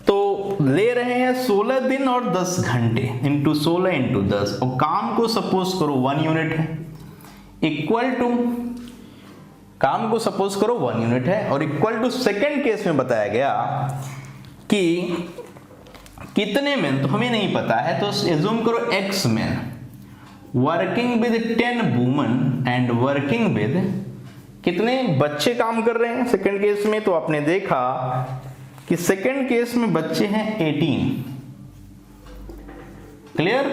तो ले रहे हैं 16 दिन और 10 घंटे इंटू 16 इंटू 10, और काम को सपोज करो 1 यूनिट है, इक्वल टू, काम को सपोज करो 1 यूनिट है, और इक्वल टू सेकेंड केस में बताया गया कि कितने मैन, तो हमें नहीं पता है, तो एज्यूम करो x man working with 10 woman and working with, कितने बच्चे काम कर रहे हैं सेकेंड केस में। तो आपने देखा कि सेकेंड केस में बच्चे हैं 18। क्लियर,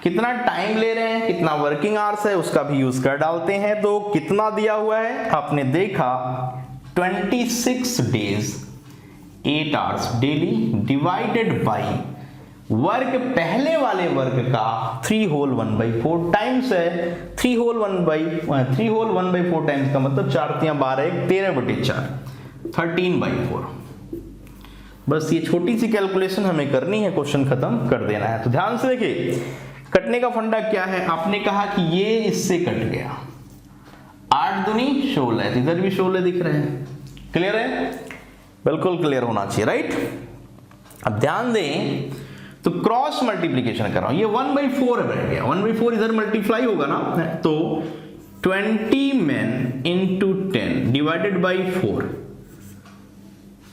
कितना टाइम ले रहे हैं, कितना वर्किंग आवर्स है, उसका भी यूज कर डालते हैं। तो कितना दिया हुआ है आपने देखा 26 days 8 hours daily divided by work, पहले वाले वर्क का 3 होल 1/4 टाइम्स है। 3 होल 1/4 टाइम्स का मतलब 4 × 12 13/4, 13/4। बस ये छोटी सी कैलकुलेशन हमें करनी है, क्वेश्चन खत्म कर देना है। तो ध्यान से देखिए, कटने का फंडा क्या है, आपने कहा कि ये इससे कट गया, 8 दूनी 16, इधर भी 16 दिख रहे हैं। क्लियर है, बिल्कुल क्लियर होना चाहिए, राइट। अब ध्यान दें, तो क्रॉस मल्टीप्लीकेशन कर रहा हूं, ये 1/4 बैठ गया, 1/4 इधर मल्टीप्लाई होगा ना, तो 20 men into 10 डिवाइडेड बाई 4,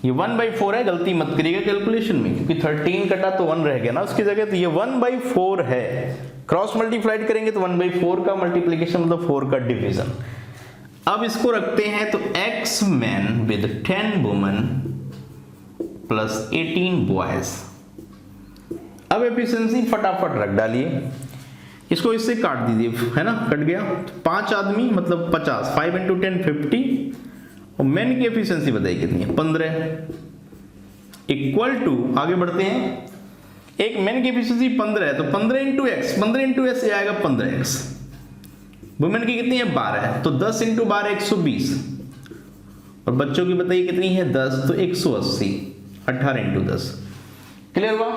ये 1/4 है, गलती मत करिएगा कैलकुलेशन में, क्योंकि 13 कटा तो 1 रह गया ना उसकी जगह, तो ये 1/4 है। क्रॉस मल्टीप्लाइड करेंगे तो 1/4 का मल्टीप्लीकेशन मतलब 4 का डिवीजन। अब इसको रखते हैं तो x men with 10 women plus 18 boys। अब एफिशिएंसी फटाफट रख डालिए, इसको इससे काट दीजिए, है ना, कट गया, 5 आदमी मतलब 50, 5 × 10 50, और मेन की एफिशिएंसी बताइए कितनी है, 15, इक्वल टू, आगे बढ़ते हैं, एक मेन की एफिशिएंसी 15 है तो 15 × x, 15 × s आएगा 15x, वुमेन की कितनी है 12 है, तो 10 × 12 120, और बच्चों की बताइए कितनी है 10, तो 180, 18 × 10। क्लियर हुआ?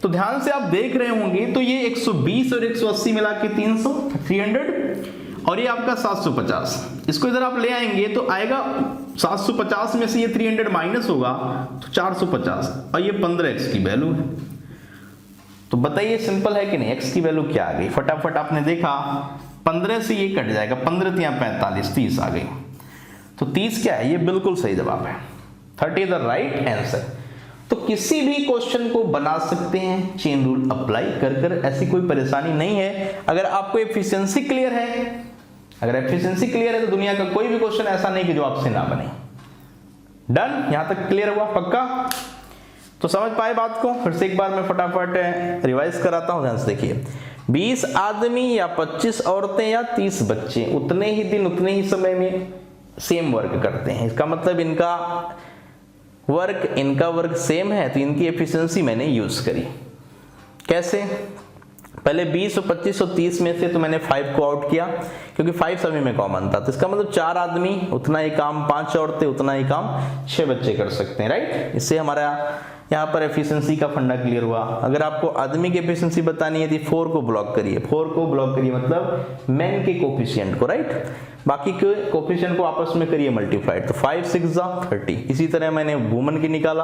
तो ध्यान से आप देख रहे होंगे तो ये 120 और 180 मिला के 300, और ये आपका 750, इसको इधर आप ले आएंगे तो आएगा 750 में से ये 300 माइनस होगा तो 450, और ये 15x की वैल्यू है। तो बताइए सिंपल है कि नहीं, x की वैल्यू क्या आ गई, फटाफट आपने देखा 15 से ये कट जाएगा, 15 × 45, 30 आ गई, तो 30 क्या है, ये बिल्कुल सही जवाब है, 30 द राइट आंसर। तो किसी भी क्वेश्चन को बना सकते हैं चेन रूल अप्लाई कर कर, ऐसी कोई परेशानी नहीं है। अगर आपको एफिशिएंसी क्लियर है, अगर एफिशिएंसी क्लियर है तो दुनिया का कोई भी क्वेश्चन ऐसा नहीं कि जो आपसे ना बने। डन, यहां तक क्लियर हुआ, पक्का? तो समझ पाए बात को? फिर से एक बार मैं फटाफट रिवाइज कराता हूं, ध्यान से देखिए। 20 आदमी या 25 औरतें या 30 बच्चे उतने ही दिन उतने ही समय में सेम वर्क करते हैं, इसका मतलब इनका वर्क सेम है, तो इनकी एफिशिएंसी मैंने यूज करी। कैसे? पहले 20 और 25 और 30 में से तो मैंने 5 को आउट किया, क्योंकि 5 सभी में कॉमन था, तो इसका मतलब 4 आदमी उतना ही काम, 5 औरतें उतना ही काम, 6 बच्चे कर सकते हैं, राइट। इससे हमारा यहाँ पर एफिशिएंसी का फंडा क्लियर हुआ। अगर आपको आदमी की एफिशिएंसी बतानी है तो 4 को ब्लॉक करिए, 4 को ब्लॉक करिए मतलब मेन के कोफिशिएंट को, राइट। बाकी के कोफिशिएंट को आपस में करिए मल्टीप्लाइड, तो 5 × 6 = 30। इसी तरह मैंने वुमन की निकाला,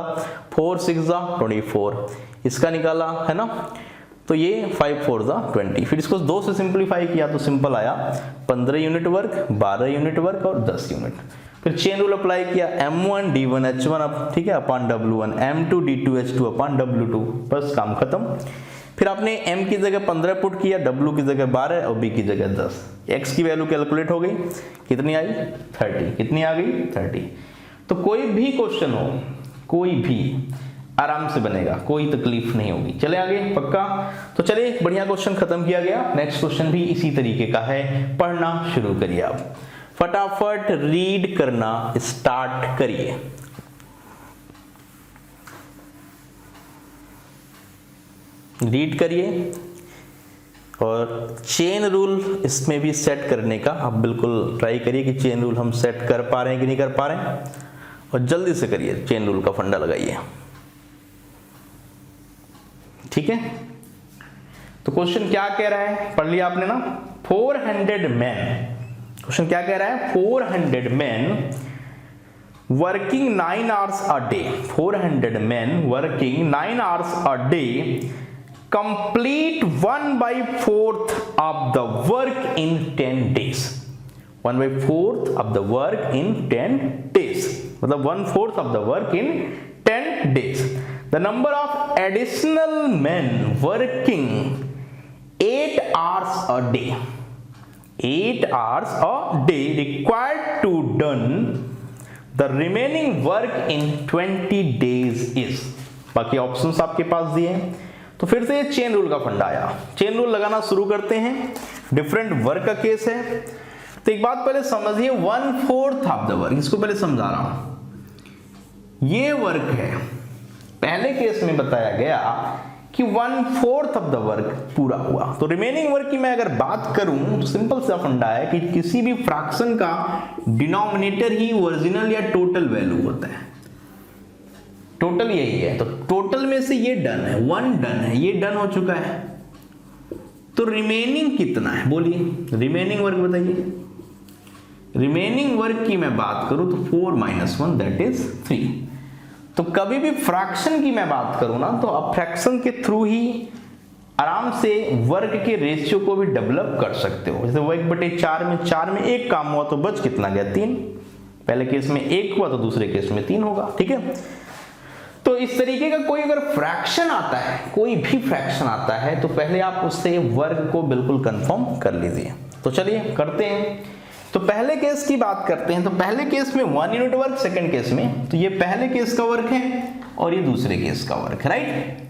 4 × 6 = 24, इसका निकाला, है ना, तो ये 5 × 4 = 20। फिर इसको 2 से सिंप्लीफाई किया तो सिंपल आया 15 यूनिट वर्क, 12 यूनिट वर्क और 10 यूनिट। फिर चेन रूल अप्लाई किया, M1 D1 H1 ठीक है upon W1, M2 D2 H2 upon W2, बस काम खत्म। फिर आपने M की जगह 15 पुट किया, W की जगह 12 और B की जगह 10। X की वैल्यू कैलकुलेट हो गई, कितनी आई 30, कितनी आ गई 30। तो कोई भी क्वेश्चन हो, कोई भी आराम से बनेगा, कोई तकलीफ नहीं होगी। चले आगे, पक्का? तो चलिए, बढ़िया क्वेश्चन खत्म किया गया। नेक्स्ट क्वेश्चन भी इसी तरीके का है, पढ़ना शुरू करिए आप, फटाफट रीड करना स्टार्ट करिए। रीड करिए और चेन रूल इसमें भी सेट करने का आप बिल्कुल ट्राई करिए कि चेन रूल हम सेट कर पा रहे हैं कि नहीं कर पा रहे हैं, और जल्दी से करिए, चेन रूल का फंडा लगाइए, ठीक है। तो क्वेश्चन क्या कह रहा है, पढ़ लिया आपने ना, 400 men, क्वेश्चन क्या कह रहा है, 400 men working 9 hours a day, 400 men working 9 hours a day complete 1/4 of the work in 10 days, 1/4 of the work in 10 days, मतलब 1/4 of the work in 10 days. The number of additional men working 8 hours a day, 8 hours a day required to done the remaining work in 20 days is, बाकी ऑप्शंस आपके पास दिए हैं। तो फिर से चेन रूल का फंडा आया, चेन रूल लगाना शुरू करते हैं। डिफरेंट वर्क का केस है, तो एक बात पहले समझिए, 1/4 ऑफ द वर्क, इसको पहले समझा रहा हूं, ये वर्क है। पहले केस में बताया गया कि 1/4 ऑफ द वर्क पूरा हुआ, तो रिमेनिंग वर्क की मैं अगर बात करूं तो सिंपल सा फंडा है कि किसी भी फ्रैक्शन का डिनोमिनेटर ही ओरिजिनल या टोटल वैल्यू होता है, टोटल यही है। तो टोटल में से ये डन है, 1 डन है, ये डन हो चुका है, तो रिमेनिंग कितना है बोलिए, रिमेनिंग वर्क बताइए। रिमेनिंग वर्क की मैं बात करूं तो 4 - 1 दैट इज 3, तो कभी भी फ्रैक्शन की मैं बात करूं ना, तो आप फ्रैक्शन के थ्रू ही आराम से वर्ग के रेशियो को भी डेवलप कर सकते हो। जैसे 1/4 में 4 में 1 काम हुआ तो बच कितना गया 3। पहले केस में 1 हुआ तो दूसरे केस में 3 होगा, ठीक है। तो इस तरीके का कोई अगर फ्रैक्शन आता है, कोई भी फ्रैक्शन आता है, तो पहले आप उससे वर्ग को बिल्कुल कंफर्म कर लीजिए। तो चलिए करते हैं। तो पहले केस की बात करते हैं। तो पहले केस में 1 यूनिट वर्ग, सेकंड केस में तो ये पहले केस का वर्ग है और ये दूसरे केस का वर्ग है, राइट।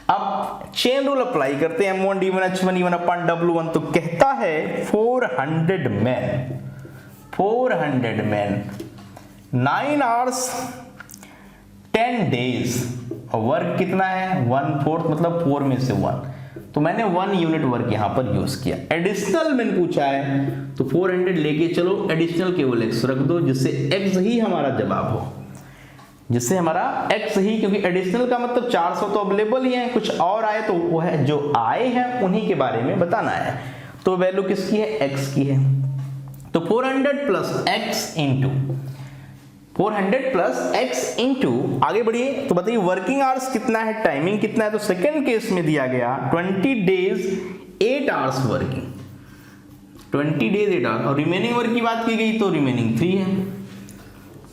अब चेन रूल अप्लाई करते हैं, M1 D1 H1 E1 upon W1। तो कहता है 400 मैन 9 आवर्स 10 डेज, और वर्ग कितना है 1/4, मतलब 4 में से 1। तो मैंने 1 यूनिट वर्ग यहां पर यूज किया। एडिशनल मैंने पूछा है तो 400 लेके चलो, एडिशनल केवल x रख दो, जिससे x ही हमारा जवाब हो, जिससे हमारा x ही, क्योंकि एडिशनल का मतलब 400 तो अवेलेबल ही है, कुछ और आए तो वो है जो आए हैं उन्हीं के बारे में बताना है। तो वैल्यू किसकी है, x की है। तो 400 plus x into 400 plus x into, आगे बढ़िए। तो बताइए वर्किंग आवर्स कितना है, टाइमिंग कितना है। तो सेकंड केस में दिया गया 20 days 8 hours working, 20 days 8 hours, और रिमेनिंग वर्क की बात की गई तो रिमेनिंग 3 है।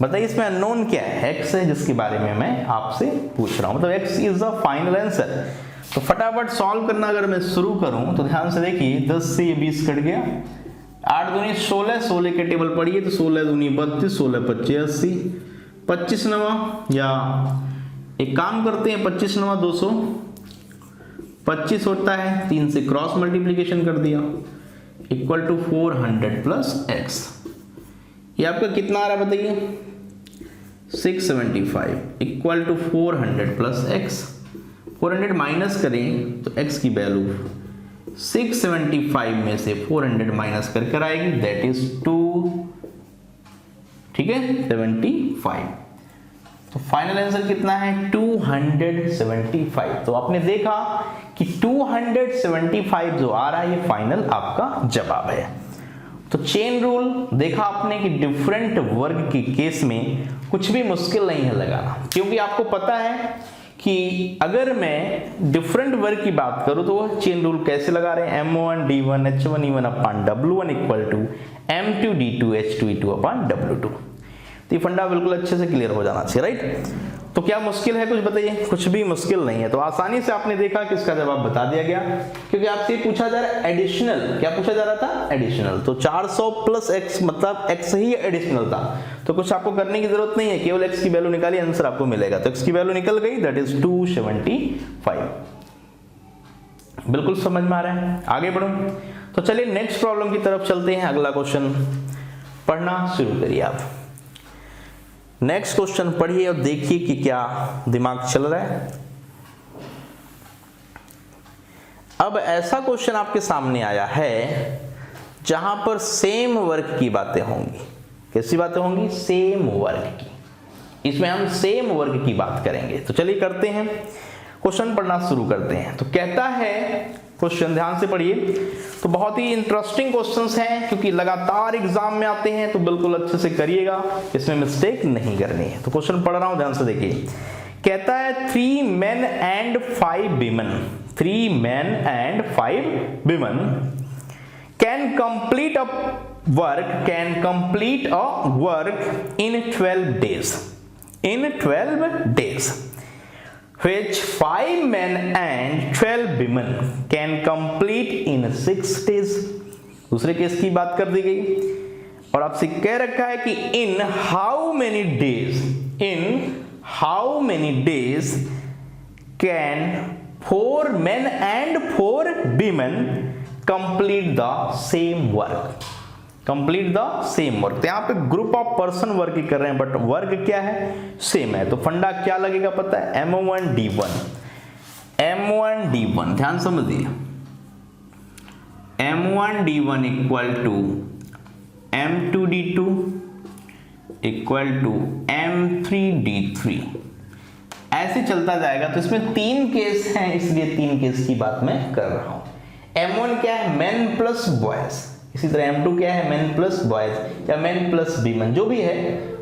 बताइए इसमें अननोन क्या है, x है, जिसके बारे में मैं आपसे पूछ रहा हूं, मतलब x is the final answer. तो फटाफट सॉल्व करना अगर मैं शुरू करूं तो ध्यान से देखिए, 10 से ये 20 कट गया, 8 दूनी 16, 16 के टेबल पढ़िए तो 16 दूनी 32, 16 25 80, 25 नवा, या एक काम करते हैं 25 नवा 200, 25 होता है 3 से क्रॉस मल्टीप्लीकेशन कर दिया, इक्वल टू 400 प्लस x। ये आपका कितना आ रहा है बताइए, 675 equal to 400 plus x। 400 minus करें तो x की वैल्यू 675 में से 400 माइनस कर आएगी, दैट इज 2, ठीक है 75। तो फाइनल आंसर कितना है 275। तो आपने देखा कि 275 जो आ रहा है ये फाइनल आपका जवाब है। तो चेन रूल देखा आपने कि डिफरेंट वर्ग के केस में कुछ भी मुश्किल नहीं है लगाना, क्योंकि आपको पता है कि अगर मैं डिफरेंट वर्ग की बात करूं तो वह चेन रूल कैसे लगा रहे हैं, M1 D1 H1 E1 upon W1 equal to M2 D2 H2 E2 upon W2। तो ये फंडा बिल्कुल अच्छे से क्लियर हो जाना चाहिए, राइट। तो क्या मुश्किल है कुछ बताइए, कुछ भी मुश्किल नहीं है। तो आसानी से आपने देखा कि इसका जवाब बता दिया गया, क्योंकि आपसे पूछा जा रहा है एडिशनल, क्या पूछा जा रहा था एडिशनल। तो 400 प्लस x मतलब x ही एडिशनल था, तो कुछ आपको करने की जरूरत नहीं है, केवल x की वैल्यू निकालिए, आंसर आपको मिलेगा। तो x की वैल्यू निकल गई, दैट इज 275। बिल्कुल समझ में आ रहा है, आगे बढ़ो। तो चलिए नेक्स्ट प्रॉब्लम की तरफ चलते हैं, अगला क्वेश्चन पढ़ना शुरू करिए आप। नेक्स्ट क्वेश्चन पढ़िए और देखिए कि क्या दिमाग चल रहा है। अब ऐसा क्वेश्चन आपके सामने आया है जहां पर सेम वर्ग की बातें होंगी। कैसी बातें होंगी, सेम वर्ग की। इसमें हम सेम वर्ग की बात करेंगे। तो चलिए करते हैं, क्वेश्चन पढ़ना शुरू करते हैं। तो कहता है क्वेश्चन, ध्यान से पढ़िए। तो बहुत ही इंटरेस्टिंग क्वेश्चंस हैं, क्योंकि लगातार एग्जाम में आते हैं, तो बिल्कुल अच्छे से करिएगा, इसमें मिस्टेक नहीं करनी है। तो क्वेश्चन पढ़ रहा हूं, ध्यान से देखिए। कहता है 3 men and 5 women, 3 men and 5 women can complete a work in 12 days. In 12 days. Which 5 men and 12 women can complete in 6 days. दूसरे केस की बात कर दी गई और आपसे कह रखा है कि in how many days can 4 men and 4 women complete the same work. Complete the same work. तो यहाँ पे ग्रुप ऑफ पर्सन वर्क ही कर रहे हैं, बट वर्क क्या है, सेम है। तो फंडा क्या लगेगा पता है, M1 D1, ध्यान समझिए। M1 D1 equal to M2 D2 equal to M3 D3, ऐसे चलता जाएगा। तो इसमें 3 केस हैं, इसलिए 3 केस की बात मैं कर रहा हूं। M1 क्या है, मेन प्लस बॉयज, इसी तरह M2 क्या है, मेन प्लस बॉयज या मेन प्लस वीमेन, जो भी है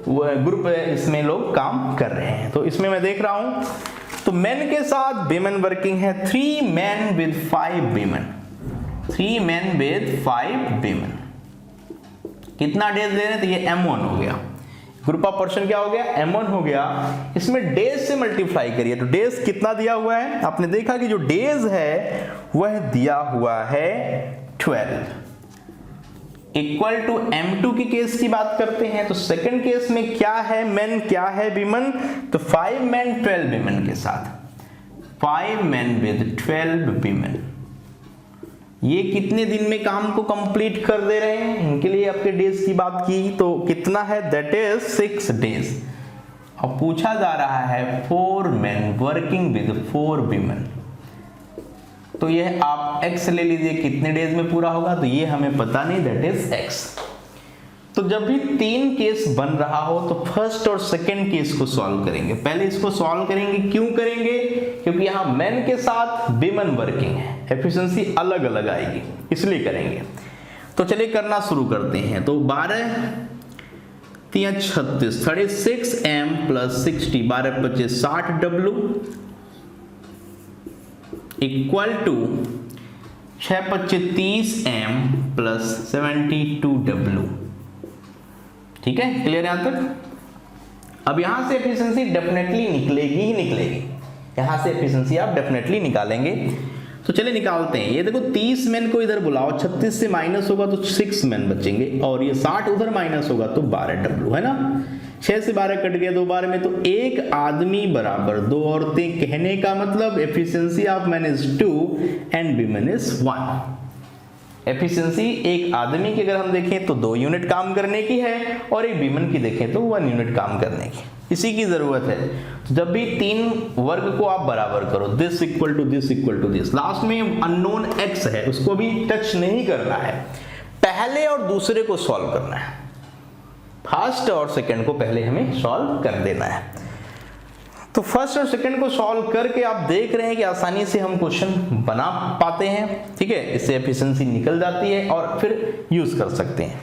ग्रुप इसमें लोग काम कर रहे हैं। तो इसमें मैं देख रहा हूं, तो मेन के साथ विमेन वर्किंग है 3 men with 5 women, 3 men with 5 women। कितना डेज ले रहे हैं, तो ये M1 हो गया। ग्रुप ऑफ पर्सन क्या हो गया, M1 हो गया। इसमें डेज से मल्टीप्लाई करिए, तो डेज कितना दिया हुआ है, आपने देखा कि जो डेज है वह दिया हुआ है 12, इक्वल टू M2 की केस की बात करते हैं। तो सेकंड केस में क्या है मेन, क्या है विमेन, तो 5 men 12 women के साथ 5 men with 12 women। ये कितने दिन में काम को कंप्लीट कर दे रहे हैं, इनके लिए आपके डेज की बात की तो कितना है, दैट इज 6 days। और पूछा जा रहा है 4 men वर्किंग विद 4 women, तो ये आप x ले लीजिए, कितने डेज में पूरा होगा, तो ये हमें पता नहीं, दैट इज x। तो जब भी 3 केस बन रहा हो तो फर्स्ट और सेकंड केस को सॉल्व करेंगे। पहले इसको सॉल्व करेंगे, क्यों करेंगे, क्योंकि यहां मेन के साथ विमेन वर्किंग है, एफिशिएंसी अलग अलग आएगी, इसलिए करेंगे। तो चलिए करना शुरू करते हैं। तो 12 3 36 36 m plus 60 12 25 60 w equal to 6 25 30 m plus 72 w। ठीक है, क्लियर यहां तक। अब यहां से एफिशिएंसी डेफिनेटली निकलेगी ही निकलेगी, यहां से एफिशिएंसी आप डेफिनेटली निकालेंगे। तो चलिए निकालते हैं। ये देखो 30 men को इधर बुलाओ, 36 से माइनस होगा तो 6 men बचेंगे, और ये 60 उधर माइनस होगा तो 12 w है ना। 6 से 12 कट गया 2 बार में, तो एक आदमी बराबर 2 औरतें, कहने का मतलब efficiency of man is 2 and women is 1। Efficiency एक आदमी की अगर हम देखें तो 2 यूनिट काम करने की है, और एक विमेन की देखें तो 1 यूनिट काम करने की, इसी की जरूरत है। तो जब भी 3 वर्ग को आप बराबर करो, this equal to this equal to this, last में अननोन x है उसको भी टच नहीं करना है, पहले और दूसरे को सॉल्व करना है। फर्स्ट और सेकंड को पहले हमें सॉल्व कर देना है। तो फर्स्ट और सेकंड को सॉल्व करके आप देख रहे हैं कि आसानी से हम क्वेश्चन बना पाते हैं। ठीक है, इससे एफिशिएंसी निकल जाती है और फिर यूज कर सकते हैं।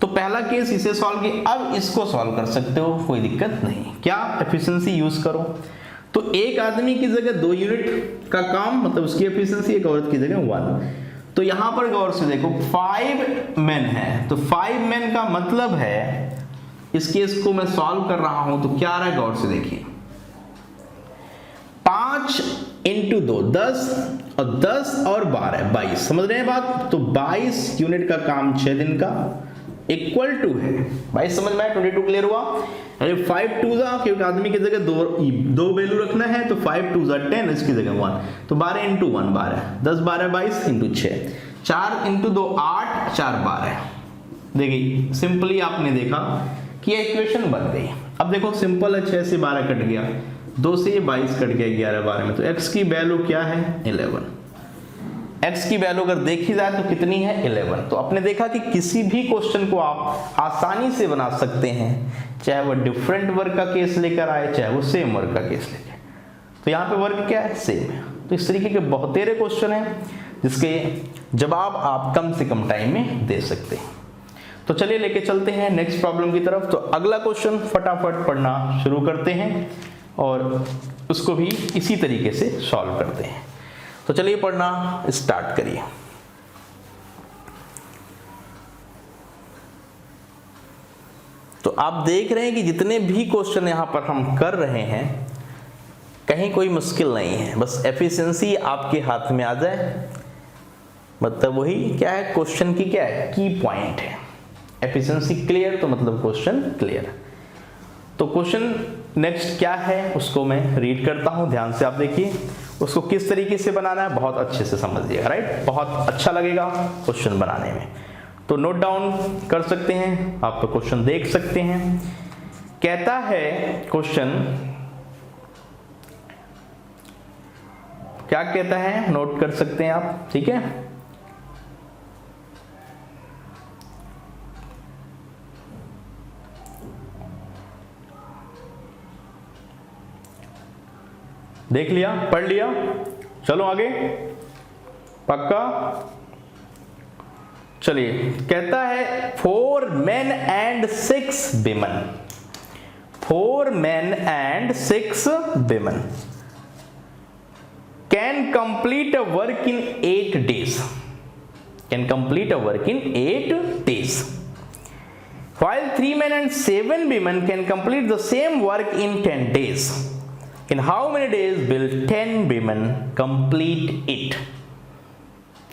तो पहला केस इसे सॉल्व किया, अब इसको सॉल्व कर सकते हो, कोई दिक्कत नहीं। क्या, एफिशिएंसी यूज करो। तो एक आदमी की जगह 2 यूनिट का काम, मतलब उसकी एफिशिएंसी, एक औरत की जगह 1। तो यहां पर गौर से देखो 5 men है, तो 5 men का मतलब है, इस केस को मैं सॉल्व कर रहा हूं तो क्या आ रहा है, गौर से देखिए, 5 × 2 10, और 10 और 12 22, समझ रहे हैं बात। तो 22 यूनिट का काम 6 दिन का इक्वल टू है 22, समझ में आया, 22 क्लियर हुआ। अरे 5 2 क्योंकि आदमी की जगह 2 वैल्यू रखना है, तो 5 2 10, इसकी जगह 1, तो 12 × 1 12, 10 12 22 × 6, 4 × 2 8, 4 12। देखिए सिंपली आपने देखा कि ये इक्वेशन बन गई। अब देखो सिंपल है, 6 से 12 कट गया, 2 से ये 22 कट गया, 11 12 में, तो x की वैल्यू क्या है 11। x की वैल्यू अगर देखी जाए तो कितनी है 11। तो आपने देखा कि किसी भी क्वेश्चन को आप आसानी से बना सकते हैं, चाहे वो डिफरेंट वर्ग का केस लेकर आए, चाहे वो सेम वर्ग का केस लेकर। तो यहाँ पे वर्ग क्या है, सेम है। तो इस तरीके के बहुतेरे क्वेश्चन हैं जिसके जवाब आप कम से कम टाइम में दे सकते हैं। तो चलिए लेके चलते हैं नेक्स्ट प्रॉब्लम की तरफ। तो अगला क्वेश्चन फटाफट पढ़ना शुरू करते हैं और उसको भी इसी तरीके से सॉल्व करते हैं। तो चलिए पढ़ना स्टार्ट करिए। तो आप देख रहे हैं कि जितने भी क्वेश्चन यहां पर हम कर रहे हैं, कहीं कोई मुश्किल नहीं है, बस एफिशिएंसी आपके हाथ में आ जाए, मतलब वही क्या है, क्वेश्चन की क्या है, की पॉइंट है। एफिशिएंसी क्लियर तो मतलब क्वेश्चन क्लियर। तो क्वेश्चन नेक्स्ट क्या है उसको मैं रीड करता हूं, ध्यान से आप देखिए। उसको किस तरीके से बनाना है बहुत अच्छे से समझिएगा, राइट, बहुत अच्छा लगेगा क्वेश्चन बनाने में। तो नोट डाउन कर सकते हैं आप, क्वेश्चन देख सकते हैं। कहता है क्वेश्चन, क्या कहता है नोट कर सकते हैं आप, ठीक है। देख लिया, पढ़ लिया, चलो आगे, पक्का। चलिए कहता है 4 men and 6 women, 4 men and 6 women can complete a work in 8 days. Can complete a work in 8 days. While 3 men and 7 women can complete the same work in 10 days. In how many days will 10 women complete it?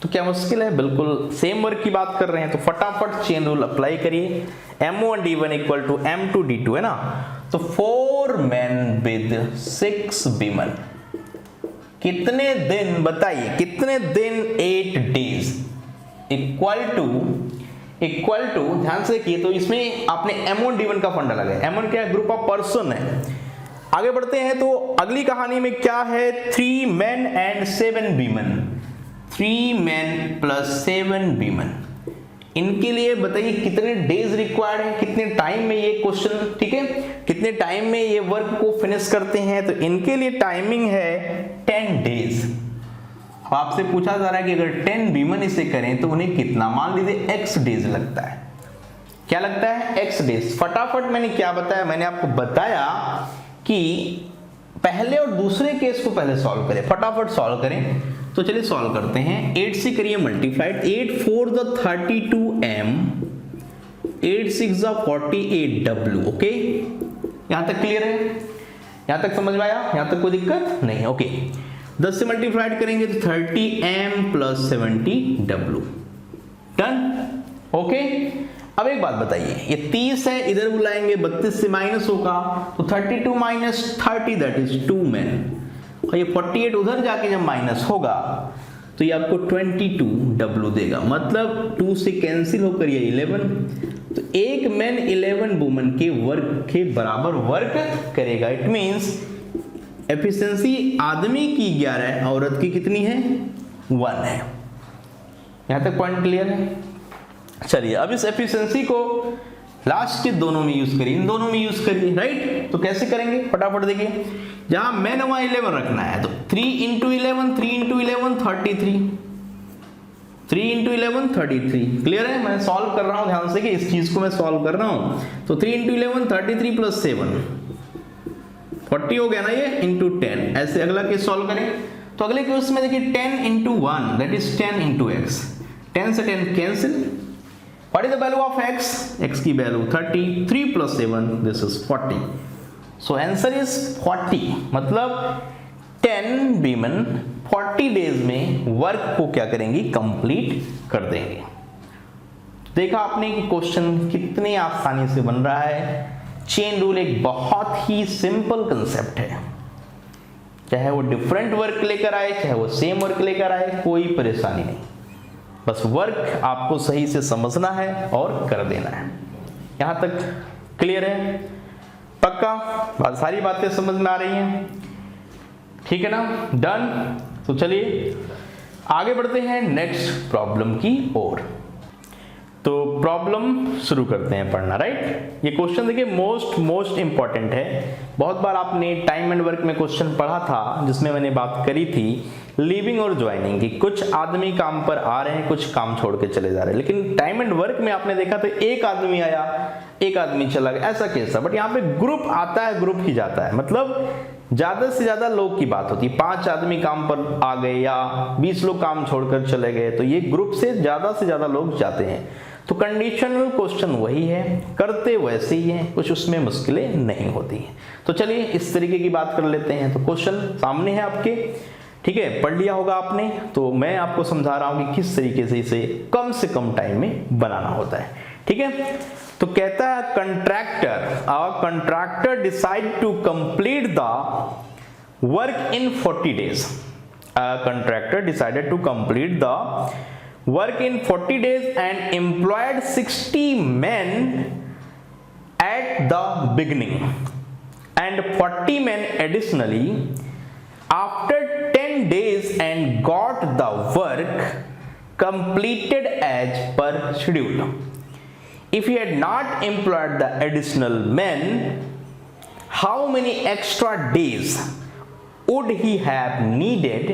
तो क्या मुश्किल है? बिल्कुल सेम वर्क की बात कर रहे हैं, तो फटाफट चेन रूल अप्लाई करिए। M1D1 इक्वल टू M2D2 है ना, तो 4 men with 6 women कितने दिन बताइए, कितने दिन? 8 days इक्वल टू ध्यान से देखिए, तो इसमें आपने M1D1 का फंडा लगाया। M1 क्या है? ग्रुप ऑफ पर्सन है। आगे बढ़ते हैं तो अगली कहानी में क्या है? 3 men and 7 women, 3 men plus 7 women, इनके लिए बताइए कितने डेज रिक्वायर्ड है, कितने टाइम में ये क्वेश्चन, ठीक है, कितने टाइम में ये वर्क को फिनिश करते हैं? तो इनके लिए टाइमिंग है 10 डेज। आपसे पूछा जा रहा है कि अगर 10 वीमन इसे करें तो उन्हें कितना, मान लीजिए x डेज लगता है। क्या लगता है? x days. फटाफट मैंने क्या बताया? मैंने आपको बताया कि पहले और दूसरे केस को पहले सॉल्व करें, फटाफट सॉल्व करें। तो चलिए सॉल्व करते हैं। 8 से करिए multiplied, 8 4 the 32m, 8 6 the 48w। Okay, यहां तक क्लियर है? यहां तक समझ में आया? यहां तक कोई दिक्कत नहीं? ओके, 10 से मल्टीप्लाइड करेंगे तो 30m plus 70w। Done? Okay, अब एक बात बताइए, ये 30 है, इधर बुलाएंगे 32 से माइनस होगा तो 32 माइनस 30 दैट इज 2 men, और ये 48 उधर जाके जब माइनस होगा तो ये आपको 22w देगा, मतलब 2 से कैंसिल होकर ये 11, तो एक मैन 11 वुमन के वर्क के बराबर वर्क करेगा। इट मींस एफिशिएंसी आदमी की 11, औरत की कितनी है? 1 है। यहां तक पॉइंट क्लियर है? चलिए अब इस एफिशिएंसी को लास्ट के दोनों में यूज करिए, इन दोनों में यूज करिए, राइट? तो कैसे करेंगे फटाफट देखिए। जहां मैन वहां 11 रखना है तो 3 into 11 33, 3 into 11 33। क्लियर है? मैं सॉल्व कर रहा हूं, ध्यान से कि इस चीज को मैं सॉल्व कर रहा हूं। तो 3 into 11 33 प्लस 7 40 हो गया ना ये, इंटू 10। ऐसे अगला केस सॉल्व करें तो अगले केस में देखिए 10 into 1 that is 10 into x, 10 से 10 cancel. What is the value of x? x की value 30, 3 plus 7 this is 40, so answer is 40। मतलब 10 women 40 days में वर्क को क्या करेंगी? कंप्लीट कर देंगे। देखा आपने कि क्वेश्चन कितनी आसानी से बन रहा है। चेन रूल एक बहुत ही सिंपल कंसेप्ट है, चाहे वो डिफरेंट वर्क लेकर आए चाहे वो सेम वर्क लेकर आए, कोई परेशानी नहीं, बस वर्क आपको सही से समझना है और कर देना है। यहां तक क्लियर है? पक्का? सारी बातें समझ में आ रही हैं? ठीक है ना? डन? तो चलिए आगे बढ़ते हैं नेक्स्ट प्रॉब्लम की ओर। तो प्रॉब्लम शुरू करते हैं पढ़ना, राइट? ये क्वेश्चन देखिए मोस्ट इंपॉर्टेंट है। बहुत बार आपने टाइम एंड वर्क में क्वेश्चन पढ़ा था जिसमें मैंने बात करी थी लीविंग और ज्वाइनिंग की। कुछ आदमी काम पर आ रहे हैं, कुछ काम छोड़ के चले जा रहे हैं, लेकिन टाइम एंड वर्क में आपने देखा तो एक आदमी आया, एक आदमी चला गया, ऐसा केस था। बट यहाँ पे ग्रुप आता है, ग्रुप ही जाता है, मतलब ज्यादा से ज्यादा लोग की बात होती है। 5 आदमी काम पर आ गए या 20 लोग काम छोड़कर चले गए, तो ये ग्रुप से ज्यादा लोग जाते हैं। तो कंडीशनल क्वेश्चन वही है, करते वैसे ही हैं, कुछ उसमें मुश्किलें नहीं होती हैं। तो चलिए इस तरीके की बात कर लेते हैं। तो क्वेश्चन सामने है आपके, ठीक है, पढ़ लिया होगा आपने, तो मैं आपको समझा रहा हूं कि किस तरीके से इसे कम से कम टाइम में बनाना होता है। ठीक है, तो कहता है contractor decide to complete the work in 40 days। Contractor decided to complete the work in 40 days and employed 60 men at the beginning and 40 men additionally after 10 days and got the work completed as per schedule. If he had not employed the additional men, how many extra days would he have needed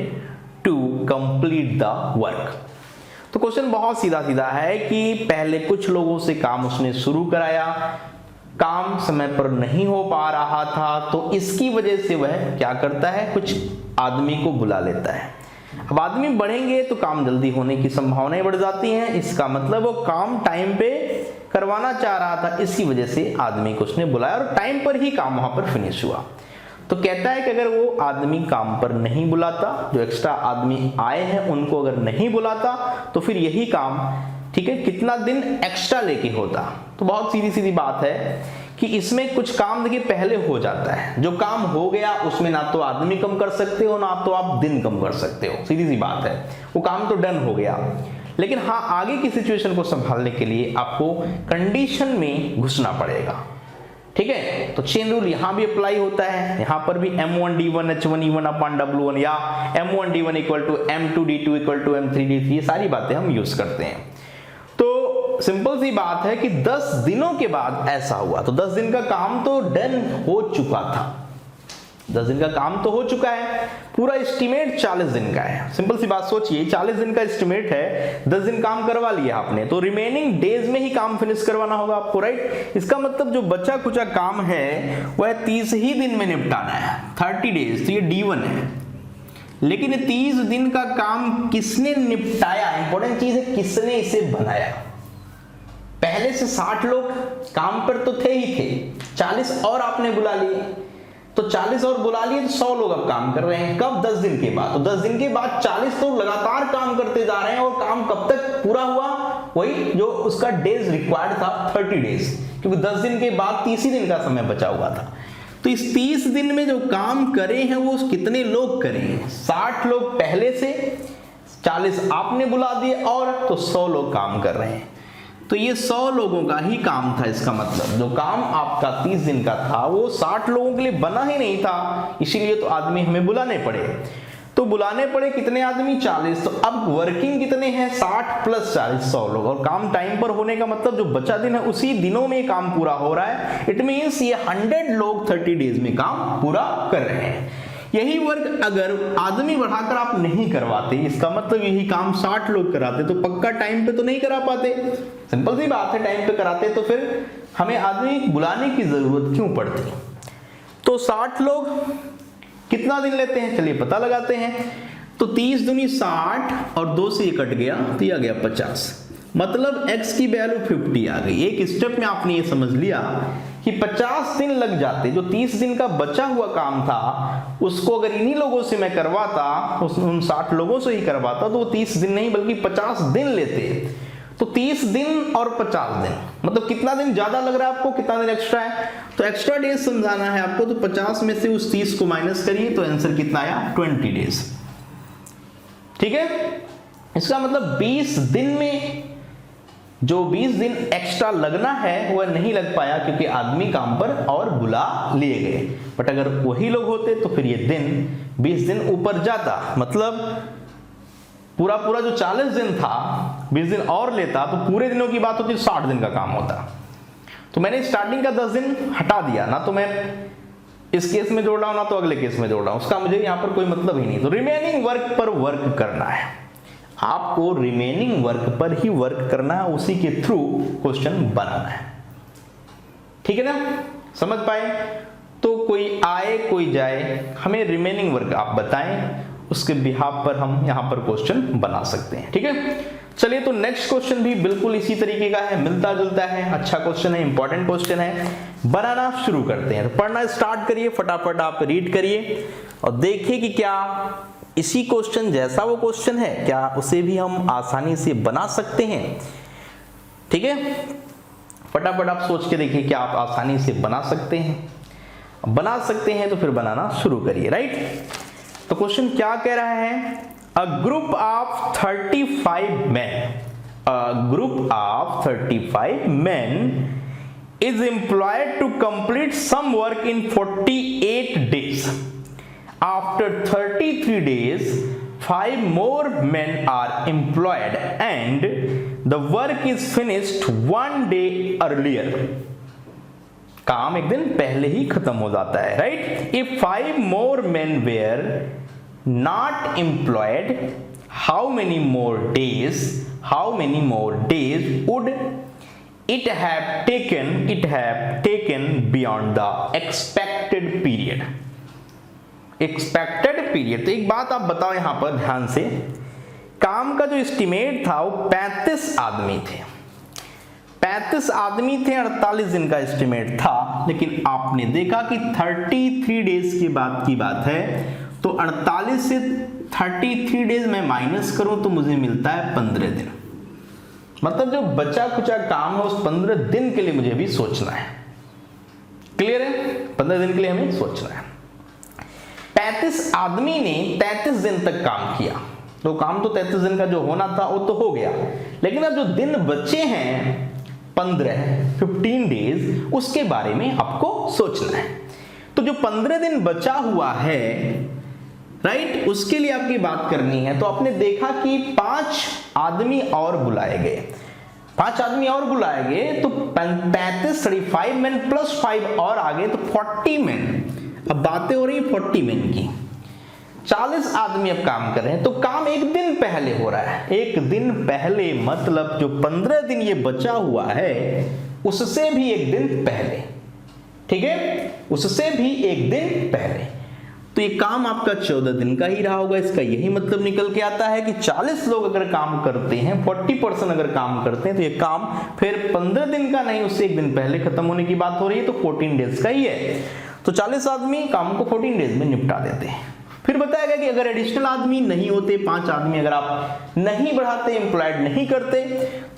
to complete the work? तो क्वेश्चन बहुत सीधा सीधा है कि पहले कुछ लोगों से काम उसने शुरू कराया, काम समय पर नहीं हो पा रहा था, तो इसकी वजह से वह क्या करता है, कुछ आदमी को बुला लेता है। अब आदमी बढ़ेंगे तो काम जल्दी होने की संभावनाएं बढ़ जाती हैं, इसका मतलब वो काम टाइम पे करवाना चाह रहा था, इसी वजह से आदमी को उसने बुलाया और टाइम पर ही काम वहां पर फिनिश हुआ। तो कहता है कि अगर वो आदमी काम पर नहीं बुलाता, जो एक्स्ट्रा आदमी आए हैं उनको अगर नहीं बुलाता, तो फिर यही काम, ठीक है, कितना दिन एक्स्ट्रा लेके होता। तो बहुत सीधी सीधी बात है कि इसमें कुछ काम देखिए पहले हो जाता है, जो काम हो गया उसमें ना तो आदमी कम कर सकते हो, ना तो आप दिन कम कर सकते हो, सीधी सी बात है, वो काम तो डन हो गया। लेकिन हाँ, आगे की सिचुएशन को संभालने के लिए आपको कंडीशन में घुसना पड़ेगा, ठीक है। तो चेन रूल यहां भी अप्लाई होता है, यहां पर भी M1 D1 H1 E1 upon W1 या M1 D1 equal to M2 D2 equal to M3 D3, ये सारी बातें हम यूज करते हैं। तो सिंपल सी बात है कि 10 दिनों के बाद ऐसा हुआ, तो 10 दिन का काम तो डन हो चुका था, 10 दिन का काम तो हो चुका है, पूरा एस्टिमेट 40 दिन का है। सिंपल सी बात सोचिए, 40 दिन का एस्टिमेट है, 10 दिन काम करवा लिया आपने, तो रिमेनिंग डेज में ही काम फिनिश करवाना होगा आपको, राइट। इसका मतलब जो बचा कुचा काम है वह 30 ही दिन में निपटाना है, 30 डेज, तो ये D1 है। लेकिन 30 दिन का काम किसने निपटाया, इंपॉर्टेंट चीज है, किसने इसे बनाया। पहले से 60 लोग काम पर तो थे ही थे, 40 और आपने बुला लिए, तो 40 और बुला लिए, तो 100 लोग अब काम कर रहे हैं। कब? 10 दिन के बाद। तो 10 दिन के बाद 40 तो लगातार काम करते जा रहे हैं, और काम कब तक पूरा हुआ, वही जो उसका डेज रिक्वायर्ड था, 30 डेज, क्योंकि 10 दिन के बाद 30 ही दिन का समय बचा हुआ था। तो इस 30 दिन में जो काम करे हैं वो कितने लोग करे हैं, 60 लोग पहले से, 40 आपने बुला दिए, और तो 100 लोग काम कर रहे हैं। तो ये 100 लोगों का ही काम था। इसका मतलब जो काम आपका 30 दिन का था वो 60 लोगों के लिए बना ही नहीं था, इसीलिए तो आदमी हमें बुलाने पड़े। तो बुलाने पड़े कितने आदमी, 40। तो अब वर्किंग कितने हैं, 60 प्लस 40, 100 लोग। और काम टाइम पर होने का मतलब जो बचा दिन है उसी दिनों में काम पूरा हो रहा है। इट मींस ये 100 लोग 30 डेज में काम पूरा कर रहे हैं। यही वर्क अगर आदमी बढ़ाकर आप नहीं करवाते, इसका मतलब यही काम 60 लोग कराते, तो पक्का टाइम पे तो नहीं करा पाते। सिंपल सी बात है, टाइम पे कराते तो फिर हमें आदमी बुलाने की जरूरत क्यों पड़ती। तो 60 लोग कितना दिन लेते हैं, चलिए पता लगाते हैं। तो 30 दूनी 60 और 2 से ये कट गया, तो ये आ गया 50, मतलब x की वैल्यू 50 आ गई। एक स्टेप में आपने ये समझ लिया कि 50 दिन लग जाते, जो 30 दिन का बचा हुआ काम था उसको अगर इन्हीं लोगों से मैं करवाता, उन 60 लोगों से ही करवाता, तो वो 30 दिन नहीं बल्कि 50 दिन लेते। तो 30 दिन और 50 दिन, मतलब कितना दिन ज्यादा लग रहा है आपको, कितना दिन एक्स्ट्रा है। तो एक्स्ट्रा डेज समझाना है आपको, तो 50 में से उस 30 को माइनस करिए, तो आंसर कितना आया, 20 डेज। ठीक है, इसका मतलब 20 दिन में जो 20 दिन एक्स्ट्रा लगना है वह नहीं लग पाया, क्योंकि आदमी काम पर और बुला लिए गए। बट अगर वही लोग होते तो फिर ये दिन 20 दिन ऊपर जाता, मतलब पूरा जो 40 दिन था 20 दिन और लेता, तो पूरे दिनों की बात होती 60 दिन का काम होता। तो मैंने स्टार्टिंग का 10 दिन हटा दिया, ना तो मैं इस केस में जोड़ रहा हूं, ना तो अगले केस में जोड़ रहा हूं, उसका मुझे यहां पर कोई मतलब ही नहीं। तो रिमेनिंग वर्क पर वर्क करना है आपको, रिमेनिंग वर्क पर ही वर्क करना है, उसी के थ्रू क्वेश्चन बनाना है। ठीक है ना, समझ पाए। तो कोई आए कोई जाए, हमें रिमेनिंग वर्क आप बताएं, उसके बिहाफ पर हम यहां पर क्वेश्चन बना सकते हैं। ठीक है, चलिए तो नेक्स्ट क्वेश्चन भी बिल्कुल इसी तरीके का है, मिलता जुलता है, अच्छा क्वेश्चन है, इंपॉर्टेंट क्वेश्चन है। बनाना शुरू करते हैं, तो पढ़ना स्टार्ट करिए, फटाफट आप रीड करिए और देखिए कि क्या इसी क्वेश्चन जैसा वो क्वेश्चन है, क्या उसे भी हम आसानी से बना सकते हैं। ठीक है, फटाफट आप सोच के देखिए क्या आप आसानी से बना सकते हैं। बना सकते हैं तो फिर बनाना शुरू करिए, राइट। तो क्वेश्चन क्या कह रहा है, a group of 35 man, a group of 35 man is employed to complete some work in 48 days. After 33 days, 5 more men are employed and the work is finished 1 day earlier. काम एक दिन पहले ही खत्म हो जाता है, right? If 5 more men were not employed, how many more days would it have taken beyond the expected period. Expected period, तो एक बात आप बताओ यहां पर ध्यान से, काम का जो एस्टिमेट था वो 35 आदमी थे, 35 आदमी थे, 48 दिन का एस्टिमेट था, लेकिन आपने देखा कि 33 डेज के बाद की बात है, तो 48 से 33 डेज मैं माइनस करूं तो मुझे मिलता है 15 दिन। मतलब जो बचा कुचा काम है उस 15 दिन के लिए मुझे भी सोचना है। क्लियर है? 15 दिन के लिए हमें सोचना है। 35 आदमी ने 33 दिन तक काम किया, तो काम तो 33 दिन का जो होना था वो तो हो गया, लेकिन अब जो दिन बचे हैं 15 डेज, उसके बारे में आपको सोचना है। तो जो 15 दिन बचा हुआ है, राइट, उसके लिए आपकी बात करनी है। तो आपने देखा कि 5 आदमी और बुलाए गए, 5 आदमी और बुलाए गए, तो 35 मैन प्लस 5 और आ गए, तो 40 मैन। अब बातें हो रही 40 मैन की, 40 आदमी अब काम कर रहे हैं, तो काम एक दिन पहले हो रहा है। एक दिन पहले मतलब जो 15 दिन ये बचा हुआ है उससे भी एक दिन पहले, ठीक है, उससे भी एक दिन पहले। तो ये काम आपका 14 दिन का ही रहा होगा। इसका यही मतलब निकल के आता है कि 40 लोग अगर काम करते हैं, 40% अगर काम करते हैं, तो ये काम फिर 15 दिन का नहीं, उससे एक दिन पहले खत्म होने की बात हो रही है, तो 14 डेज का ही है। तो 40 आदमी काम को 14 डेज में निपटा देते हैं। फिर बताया गया कि अगर एडिशनल आदमी नहीं होते, 5 आदमी अगर आप नहीं बढ़ाते, एम्प्लॉयड नहीं करते,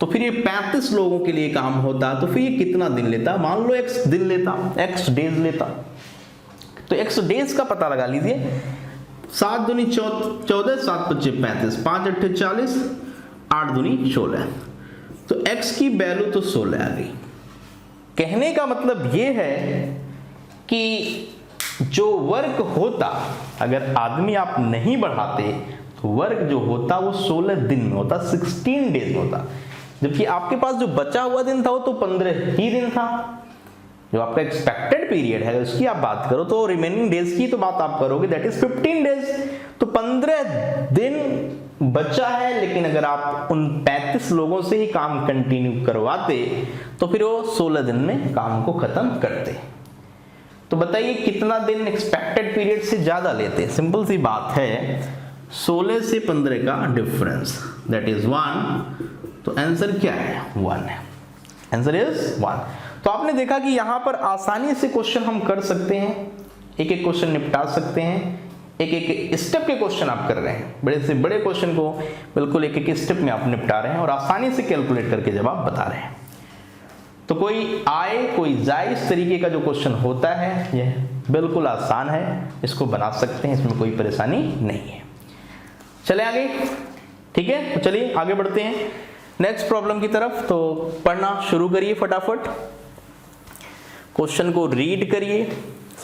तो फिर ये 35 लोगों के लिए काम होता, तो फिर ये कितना दिन लेता? मान लो x दिन लेता, x डेज लेता, तो x डेज का पता लगा लीजिए। 7 दूनी 14, 7 पच्चे 35, 5 अट्ठे 40, 8 दूनी 16, तो x की वैल्यू तो 16 आ गई। कहने का मतलब ये है कि जो वर्क होता, अगर आदमी आप नहीं बढ़ाते, तो वर्क जो होता वो 16 दिन में होता, 16 डेज में होता, जबकि आपके पास जो बचा हुआ दिन था वो तो 15 ही दिन था। जो आपका एक्सपेक्टेड पीरियड है उसकी आप बात करो, तो रिमेनिंग डेज की तो बात आप करोगे, दैट इज 15 डेज। तो 15 दिन बचा है, लेकिन अगर आप उन 35 लोगों से ही काम कंटिन्यू करवाते, तो फिर वो 16 दिन में काम को खत्म करते। तो बताइए कितना दिन एक्सपेक्टेड पीरियड से ज्यादा लेते? सिंपल सी बात है, 16 से 15 का डिफरेंस, दैट इज 1। तो आंसर क्या है? 1 है। Answer is 1। तो आपने देखा कि यहां पर आसानी से क्वेश्चन हम कर सकते हैं, एक एक क्वेश्चन निपटा सकते हैं, एक एक स्टेप के क्वेश्चन आप कर रहे हैं, बड़े से बड़े क्वेश्चन को बिल्कुल एक एक स्टेप में आप निपटा रहे हैं और आसानी से कैलकुलेट करके जवाब बता रहे हैं। तो कोई आए कोई जाए, इस तरीके का जो क्वेश्चन होता है यह बिल्कुल आसान है, इसको बना सकते हैं, इसमें कोई परेशानी नहीं है। चले आगे, ठीक है, तो चलिए आगे बढ़ते हैं नेक्स्ट प्रॉब्लम की तरफ। तो पढ़ना शुरू करिए फटाफट, क्वेश्चन को रीड करिए,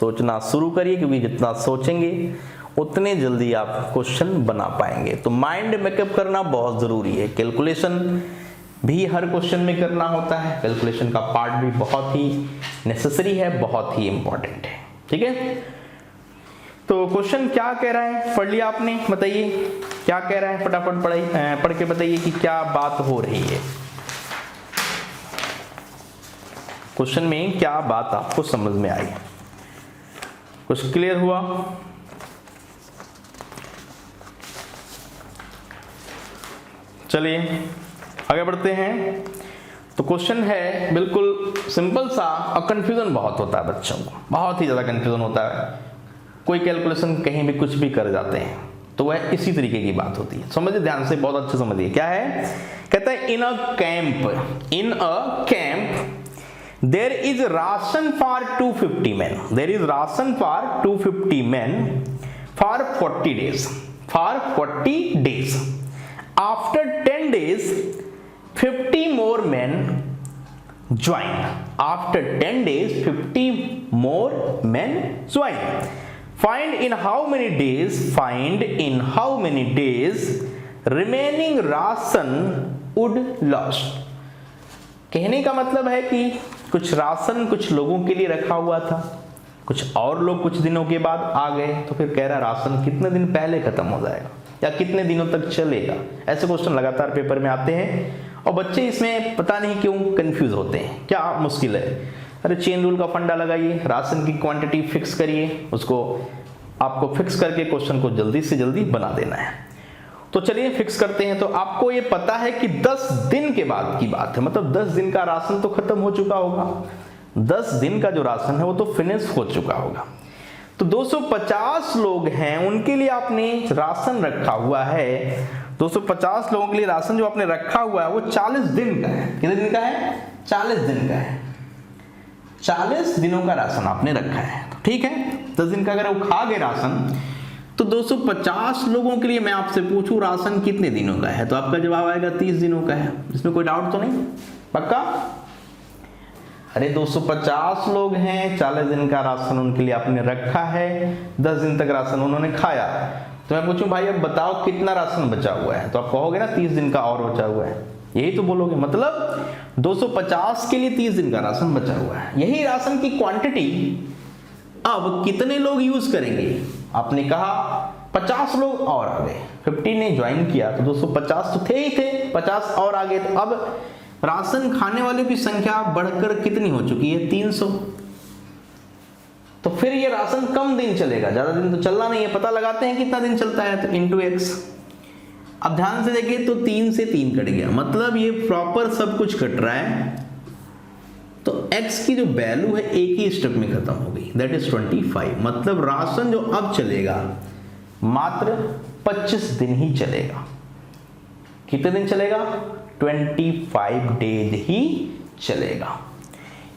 सोचना शुरू करिए, क्योंकि जितना सोचेंगे उतने जल्दी आप क्वेश्चन बना पाएंगे। तो माइंड मेकअप करना बहुत जरूरी है, कैलकुलेशन भी हर क्वेश्चन में करना होता है, कैलकुलेशन का पार्ट भी बहुत ही नेसेसरी है, बहुत ही इंपॉर्टेंट है, ठीक है। तो क्वेश्चन क्या कह रहा है, पढ़ लिया आपने, बताइए क्या कह रहा है, फटाफट पढ़ के बताइए कि क्या बात हो रही है, क्वेश्चन में क्या बात आपको समझ में आई, कुछ क्लियर हुआ? चलिए आगे बढ़ते हैं। तो क्वेश्चन है बिल्कुल सिंपल सा, और कंफ्यूजन बहुत होता है बच्चों को, बहुत ही ज्यादा कंफ्यूजन होता है, कोई कैलकुलेशन कहीं भी कुछ भी कर जाते हैं, तो वह इसी तरीके की बात होती है। समझिए ध्यान से, बहुत अच्छे समझिए क्या है। कहता है in a camp there is ration for 250 men, there is ration for 250 men for 40 days, for 40 days. After 10 days 50 more men join, after 10 days 50 more men join. Find in how many days remaining ration would lost. कहने का मतलब है कि कुछ राशन कुछ लोगों के लिए रखा हुआ था, कुछ और लोग कुछ दिनों के बाद आ गए, तो फिर कह रहा राशन कितने दिन पहले खत्म हो जाएगा या कितने दिनों तक चलेगा। ऐसे क्वेश्चन लगातार पेपर में आते हैं और बच्चे इसमें पता नहीं क्यों कंफ्यूज होते हैं, क्या मुश्किल है, अरे चेन रूल का फंडा लगाइए, राशन की क्वांटिटी फिक्स करिए, उसको आपको फिक्स करके क्वेश्चन को जल्दी से जल्दी बना देना है। तो चलिए फिक्स करते हैं। तो आपको ये पता है कि 10 दिन के बाद की बात है, मतलब 10 दिन का राशन तो खत्म हो चुका होगा, 10 दिन का जो राशन है वो तो फिनिश हो चुका होगा। तो 250 लोग हैं, उनके लिए आपने राशन रखा हुआ है, 250 लोगों के लिए राशन जो आपने रखा हुआ है वो 40 दिन का है। कितने दिन का है? 40 दिन का है, 40 दिनों का राशन आपने रखा है। तो ठीक है, 10 दिन का अगर वो खा गए राशन, तो 250 लोगों के लिए मैं आपसे पूछूं राशन कितने दिनों का है, तो आपका जवाब आएगा 30 दिनों का है। इसमें कोई डाउट तो नहीं? पक्का? अरे 250 लोग हैं, 40 दिन का राशन उनके लिए आपने रखा है, 10 दिन तक राशन उन्होंने खाया। तो मैं पूछूं भाई अब बताओ कितना राशन बचा हुआ है, तो आप कहोगे ना 30 दिन का और बचा हुआ है, यही तो बोलोगे। मतलब 250 के लिए 30 दिन का राशन बचा हुआ है। यही राशन की क्वांटिटी अब कितने लोग यूज करेंगे? आपने कहा 50 लोग और आ गए, 50 ने ज्वाइन किया तो 250 तो थे ही थे, 50 और आ गए, तो अब राशन खाने वालों की संख्या बढ़कर कितनी हो चुकी है? 300। तो फिर ये राशन कम दिन चलेगा, ज्यादा दिन तो चलना नहीं है। पता लगाते हैं कितना दिन चलता है, तो इंटू एक्स। अब ध्यान से देखिए तो 3 से 3 कट गया, मतलब ये प्रॉपर सब कुछ कट रहा है। तो x की जो वैल्यू है एक ही स्टेप में खत्म हो गई, दैट इज 25। मतलब राशन जो अब चलेगा मात्र 25 दिन ही चलेगा। कितने दिन चलेगा? 25 डेज ही चलेगा।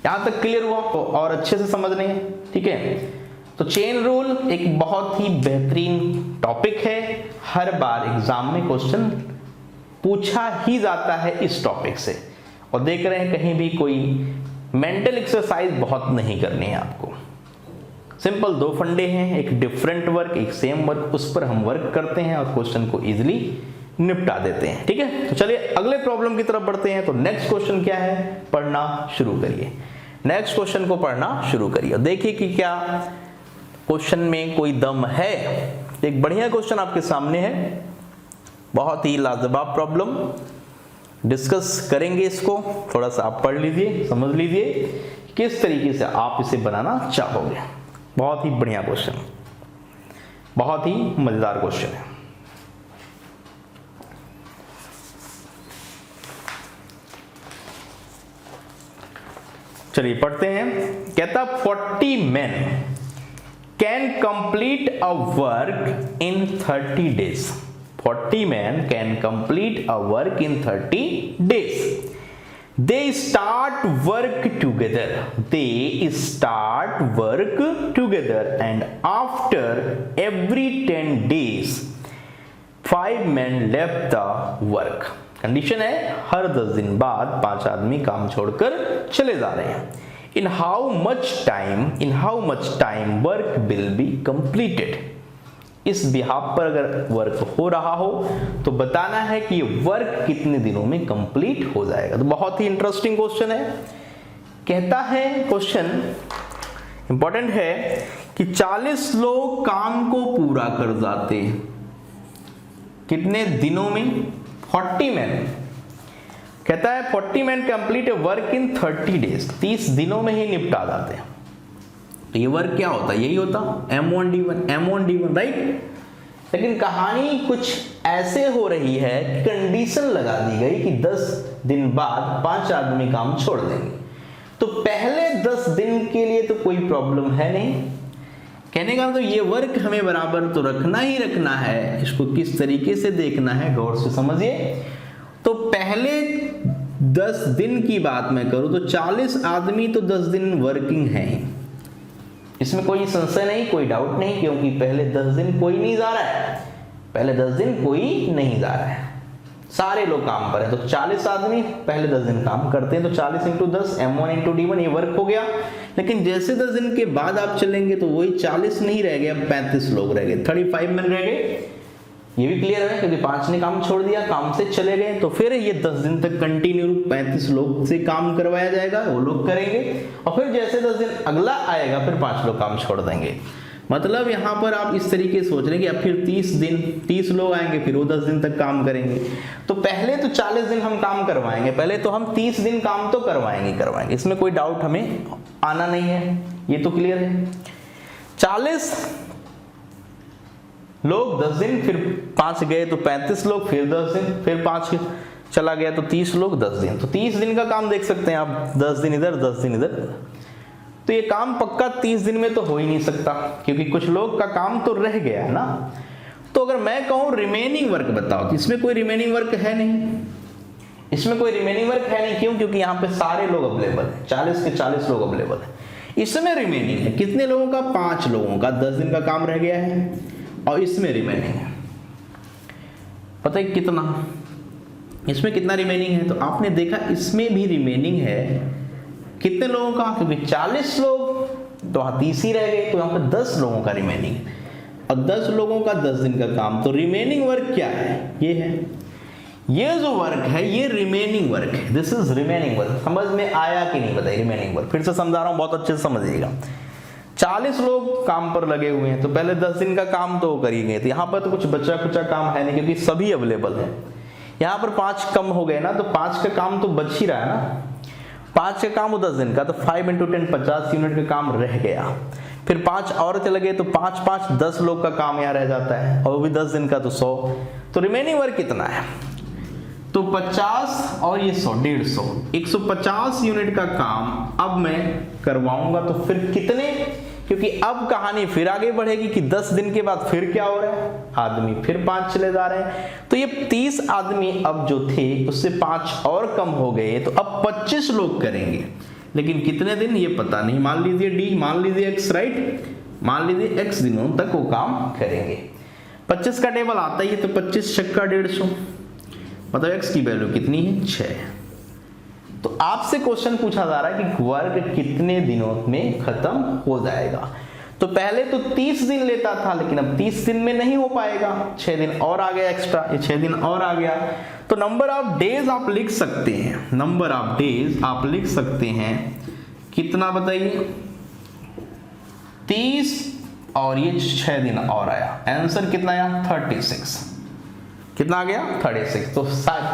यहां तक क्लियर हुआ? तो और अच्छे से समझने हैं, ठीक है। तो चेन रूल एक बहुत ही बेहतरीन टॉपिक है, हर बार एग्जाम में क्वेश्चन पूछा ही जाता है इस टॉपिक से। और देख रहे हैं कहीं भी कोई मेंटल एक्सरसाइज बहुत नहीं करनी है आपको। सिंपल 2 फंडे हैं, एक डिफरेंट वर्क, एक सेम वर्क, उस पर हम वर्क करते हैं और क्वेश्चन को इजीली निपटा देते हैं, ठीक है। तो चलिए अगले प्रॉब्लम की तरफ बढ़ते हैं। तो नेक्स्ट क्वेश्चन क्या है, पढ़ना शुरू करिए। नेक्स्ट क्वेश्चन को पढ़ना शुरू करिए, देखिए कि क्या क्वेश्चन में कोई दम है। एक बढ़िया क्वेश्चन आपके सामने है, बहुत ही लाजवाब प्रॉब्लम, डिस्कस करेंगे इसको। थोड़ा सा आप पढ़ लीजिए, समझ लीजिए किस तरीके से आप इसे बनाना चाहोगे। बहुत ही बढ़िया क्वेश्चन, बहुत ही मजेदार क्वेश्चन है। चलिए पढ़ते हैं। कहता 40 men can complete a work in 30 days. 40 men can complete a work in 30 days. They start work together. They start work together, and after every 10 days, 5 men left the work. Condition है हर 10 दिन बाद 5 आदमी काम छोड़कर चले जा रहे हैं। In how much time work will be completed? इस बिहाफ पर अगर वर्क हो रहा हो तो बताना है कि ये वर्क कितने दिनों में कंप्लीट हो जाएगा। तो बहुत ही इंटरेस्टिंग क्वेश्चन है। कहता है क्वेश्चन इंपॉर्टेंट है कि 40 लोग काम को पूरा कर जाते हैं कितने दिनों में? 40 मैन। कहता है 40 man complete A work in 30 days, 30 दिनों में ही निपटा जाते हैं। तो ये वर्क क्या होता है? यही होता M1D1 राइट। लेकिन कहानी कुछ ऐसे हो रही है कि कंडीशन लगा दी गई कि 10 दिन बाद 5 आदमी काम छोड़ देंगे। तो पहले 10 दिन के लिए तो कोई प्रॉब्लम है नहीं। कहने का तो ये वर्क हमें बराबर तो रखना ही रखना है, इसको किस तरीके से देखना है गौर से समझिए। तो पहले 10 दिन की बात मैं करूं तो 40 आदमी तो 10 दिन वर्किंग हैं, इसमें कोई संशय नहीं, कोई डाउट नहीं, क्योंकि पहले 10 दिन कोई नहीं जा रहा है, पहले 10 दिन कोई नहीं जा रहा है, सारे लोग काम पर हैं। तो 40 आदमी पहले 10 दिन काम करते हैं, तो 40 × 10 M1 × D1 ये वर्क हो गया। लेकिन जैसे 10 दिन के बाद आप चलेंगे तो वही 40 नहीं रह गए, अब 35 लोग रह गए, 35 मैन रह गए। ये भी क्लियर है क्योंकि 5 ने काम छोड़ दिया, काम से चले गए। तो फिर ये 10 दिन तक कंटिन्यू 35 लोग से काम करवाया जाएगा, वो लोग करेंगे। और फिर जैसे 10 दिन अगला आएगा फिर 5 लोग काम छोड़ देंगे। मतलब यहाँ पर आप इस तरीके से सोच रहे हैं कि अब फिर 30 लोग आएंगे, फिर वो 10 दिन तक काम करेंगे। तो पहले तो 40 दिन हम काम करवाएंगे, पहले तो हम 30 दिन काम तो करवाएंगे, इसमें कोई डाउट हमें आना नहीं है, ये तो क्लियर है। 40 लोग 10 दिन, फिर 5 गए तो 35 लोग, फिर 10 दिन, फिर 5 चला गया तो 30 लोग 10 दिन। तो 30 दिन का काम देख सकते हैं आप, 10 दिन इधर 10 दिन इधर। तो ये काम पक्का 30 दिन में तो हो ही नहीं सकता, क्योंकि कुछ लोग का काम तो रह गया है ना। तो अगर मैं कहूं रिमेनिंग वर्क बताओ, तो इसमें कोई रिमेनिंग वर्क है नहीं, इसमें कोई रिमेनिंग वर्क है नहीं। क्यों? क्योंकि यहाँ पे सारे लोग अवेलेबल है, 40 के 40 लोग अवेलेबल है। इसमें रिमेनिंग है कितने लोगों का? 5 लोगों का 10 दिन का काम रह गया है, और इसमें रिमेनिंग है पता है कितना? इसमें कितना रिमेनिंग है? तो आपने देखा इसमें भी रिमेनिंग है कितने लोगों का? क्योंकि 40 लोग तो 30 ही रह गए, तो यहाँ पे 10 लोगों का रिमेनिंग है, और 10 लोगों का 10 दिन का काम। तो रिमेनिंग वर्क क्या है? ये है, ये जो वर्क है ये रिमेनिंग वर्क है। This is remaining work. समझ में आया कि नहीं बताइए? रिमेनिंग वर्क फिर से समझा रहा हूं, बहुत अच्छे से समझिएगा। 40 लोग काम पर लगे हुए हैं, तो पहले 10 दिन का काम तो कर ही गए थे। यहाँ पर तो कुछ बचा कुचा काम है नहीं, क्योंकि सभी अवेलेबल है। यहाँ पर 5 कम हो गए ना, तो 5 का काम तो बच ही रहा है ना। 5 का काम हो 10 दिन का, तो 5 × 10 50 यूनिट का काम रह गया। फिर 5 और चले गए, तो 5 5 10 लोग का काम यहाँ रह जाता है, और वो भी 10 दिन का, तो 100। तो रिमेनिंग वर्क कितना है? तो 50 और ये 100, 150, 150 यूनिट का काम अब मैं करवाऊंगा। तो फिर कितने? क्योंकि अब कहानी फिर आगे बढ़ेगी कि 10 दिन के बाद फिर क्या हो रहा है, आदमी फिर 5 चले जा रहे हैं। तो ये 30 आदमी अब जो थे उससे 5 और कम हो गए, तो अब 25 लोग करेंगे। लेकिन कितने दिन ये पता नहीं। मान लीजिए डी, मान लीजिए x, राइट, मान लीजिए x दिनों तक वो काम करेंगे। 25 का टेबल आता ही है, तो 25 छक्का 150, मतलब x की वैल्यू कितनी है? 6। तो आपसे क्वेश्चन पूछा जा रहा है कि वर्क कितने दिनों में खत्म हो जाएगा। तो पहले तो 30 दिन लेता था, लेकिन अब 30 दिन में नहीं हो पाएगा, 6 दिन और आ गया एक्स्ट्रा, ये 6 दिन और आ गया। तो नंबर ऑफ डेज आप लिख सकते हैं, नंबर ऑफ डेज आप लिख सकते हैं कितना बताइए? 30 और ये 6 दिन और आया, आंसर कितना आया? 36। कितना आ गया? 36। तो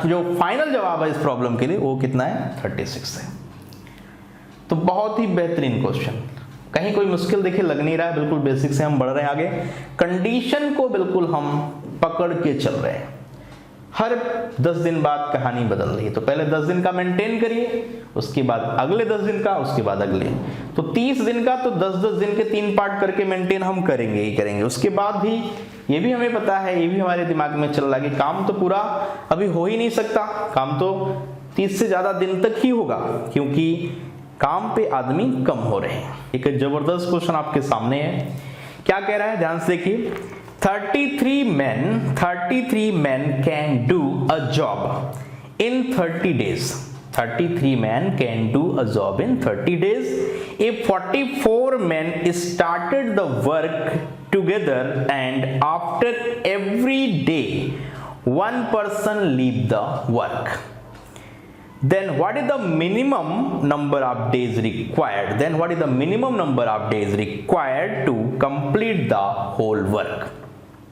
जो फाइनल जवाब है इस प्रॉब्लम के लिए वो कितना है? 36 है। तो बहुत ही बेहतरीन क्वेश्चन, कहीं कोई मुश्किल देखिए लग नहीं रहा है, बिल्कुल बेसिक से हम बढ़ रहे हैं आगे। कंडीशन को बिल्कुल हम पकड़ के चल रहे हैं। हर 10 दिन बाद कहानी बदल रही है। तो पहले 10 दिन का मेंटेन करिए, उसके बाद अगले 10 दिन का, उसके बाद अगले। तो 30 दिन का तो 10-10 दिन के 3 पार्ट करके मेंटेन हम करेंगे ही करेंगे। उसके बाद भी ये भी हमें पता है, ये भी हमारे दिमाग में चल रहा है कि काम तो पूरा अभी हो ही नहीं सकता, काम तो 30 से ज्यादा दिन तक ही होगा, क्योंकि काम पे आदमी कम हो रहे हैं। एक जबरदस्त क्वेश्चन आपके सामने है, क्या कह रहा है ध्यान से देखिए। 33 men can do a job in 30 days. 33 men can do a job in 30 days. If 44 men started the work together and after every day one person leave the work, then what is the minimum number of days required? Then what is the minimum number of days required to complete the whole work?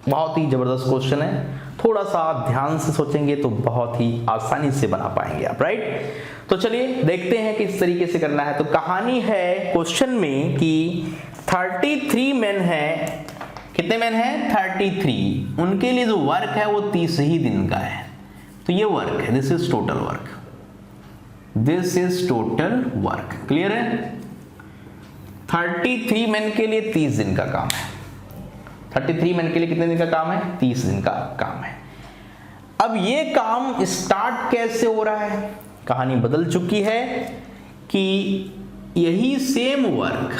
बहुत ही जबरदस्त क्वेश्चन है, थोड़ा सा ध्यान से सोचेंगे तो बहुत ही आसानी से बना पाएंगे आप, राइट। तो चलिए देखते हैं किस तरीके से करना है। तो कहानी है क्वेश्चन में कि 33 मैन है, कितने मैन है? 33। उनके लिए जो वर्क है वो 30 ही दिन का है। तो ये वर्क है, this is total work, this is total work, clear है। 33 मैन के लिए 30 दिन का काम है। 33 मैन के लिए कितने दिन का काम है? 30 दिन का काम है। अब ये काम स्टार्ट कैसे हो रहा है? कहानी बदल चुकी है कि यही सेम वर्क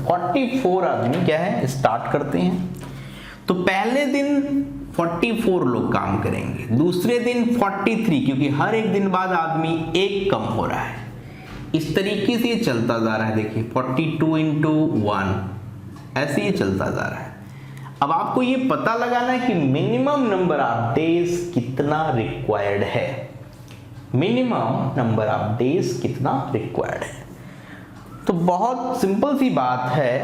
44 आदमी क्या है स्टार्ट करते हैं। तो पहले दिन 44 लोग काम करेंगे, दूसरे दिन 43, क्योंकि हर एक दिन बाद आदमी एक कम हो रहा है। इस तरीके से चलता जा रहा है, देखिए 42 × 1 ऐसे ही चलता जा रहा है। अब आपको ये पता लगाना है कि मिनिमम नंबर ऑफ डेज कितना रिक्वायर्ड है, मिनिमम नंबर ऑफ डेज कितना रिक्वायर्ड है। तो बहुत सिंपल सी बात है